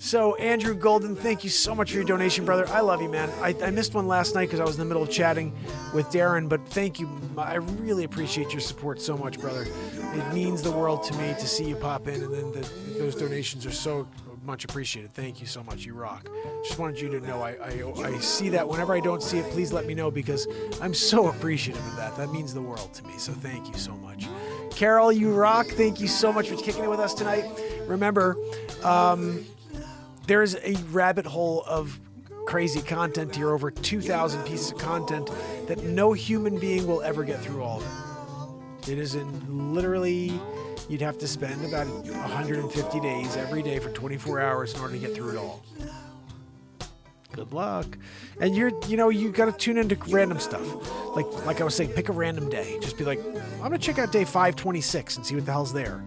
S9: So, Andrew Golden, thank you so much for your donation, brother. I love you, man. I missed one last night because I was in the middle of chatting with Darren, but thank you. I really appreciate your support so much, brother. It means the world to me to see you pop in, and then those donations are so much appreciated. Thank you so much. You rock. Just wanted you to know I see that. Whenever I don't see it, please let me know because I'm so appreciative of that. That means the world to me, so thank you so much. Carol, you rock. Thank you so much for kicking it with us tonight. Remember, there's a rabbit hole of crazy content here, over 2,000 pieces of content that no human being will ever get through all of it. It is literally, you'd have to spend about 150 days every day for 24 hours in order to get through it all. Good luck. And you got to tune into random stuff. Like I was saying, pick a random day. Just be like, I'm going to check out day 526 and see what the hell's there.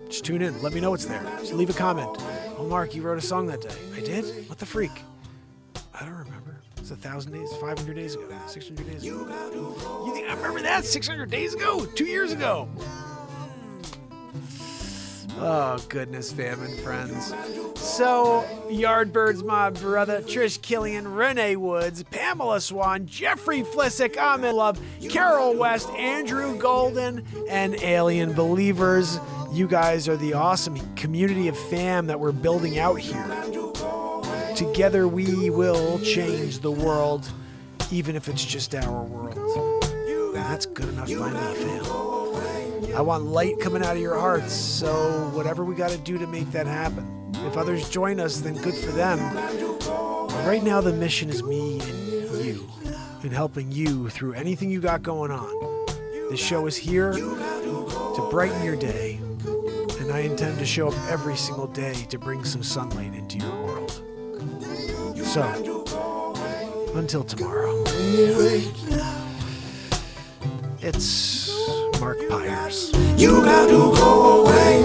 S9: Just tune in. Let me know what's there. Just leave a comment. Oh, Mark, you wrote a song that day. I did? What the freak? I don't remember. It's 1,000 days, 500 days ago, 600 days ago. You think I remember that 600 days ago? 2 years ago? Oh, goodness, fam and friends. So, Yardbirds, my brother, Trish Killian, Renee Woods, Pamela Swan, Jeffrey Flissick, I'm in love, Carol West, Andrew Golden, and Alien Believers. You guys are the awesome community of fam that we're building out here. Together we will change the world, even if it's just our world. And that's good enough by me, fam. I want light coming out of your hearts, so whatever we got to do to make that happen. If others join us, then good for them. But right now the mission is me and you, and helping you through anything you got going on. This show is here to brighten your day. And I intend to show up every single day to bring some sunlight into your world. So, until tomorrow, it's Mark Pyers. You got to go away.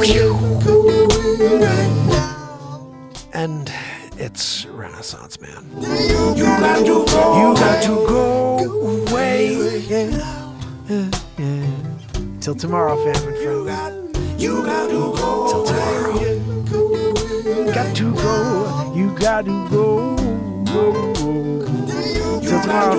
S9: And it's Renaissance Man. You got to go away. Yeah. Till tomorrow, fam and friends. You got to go till tomorrow. Got to go. You got to go. Till tomorrow,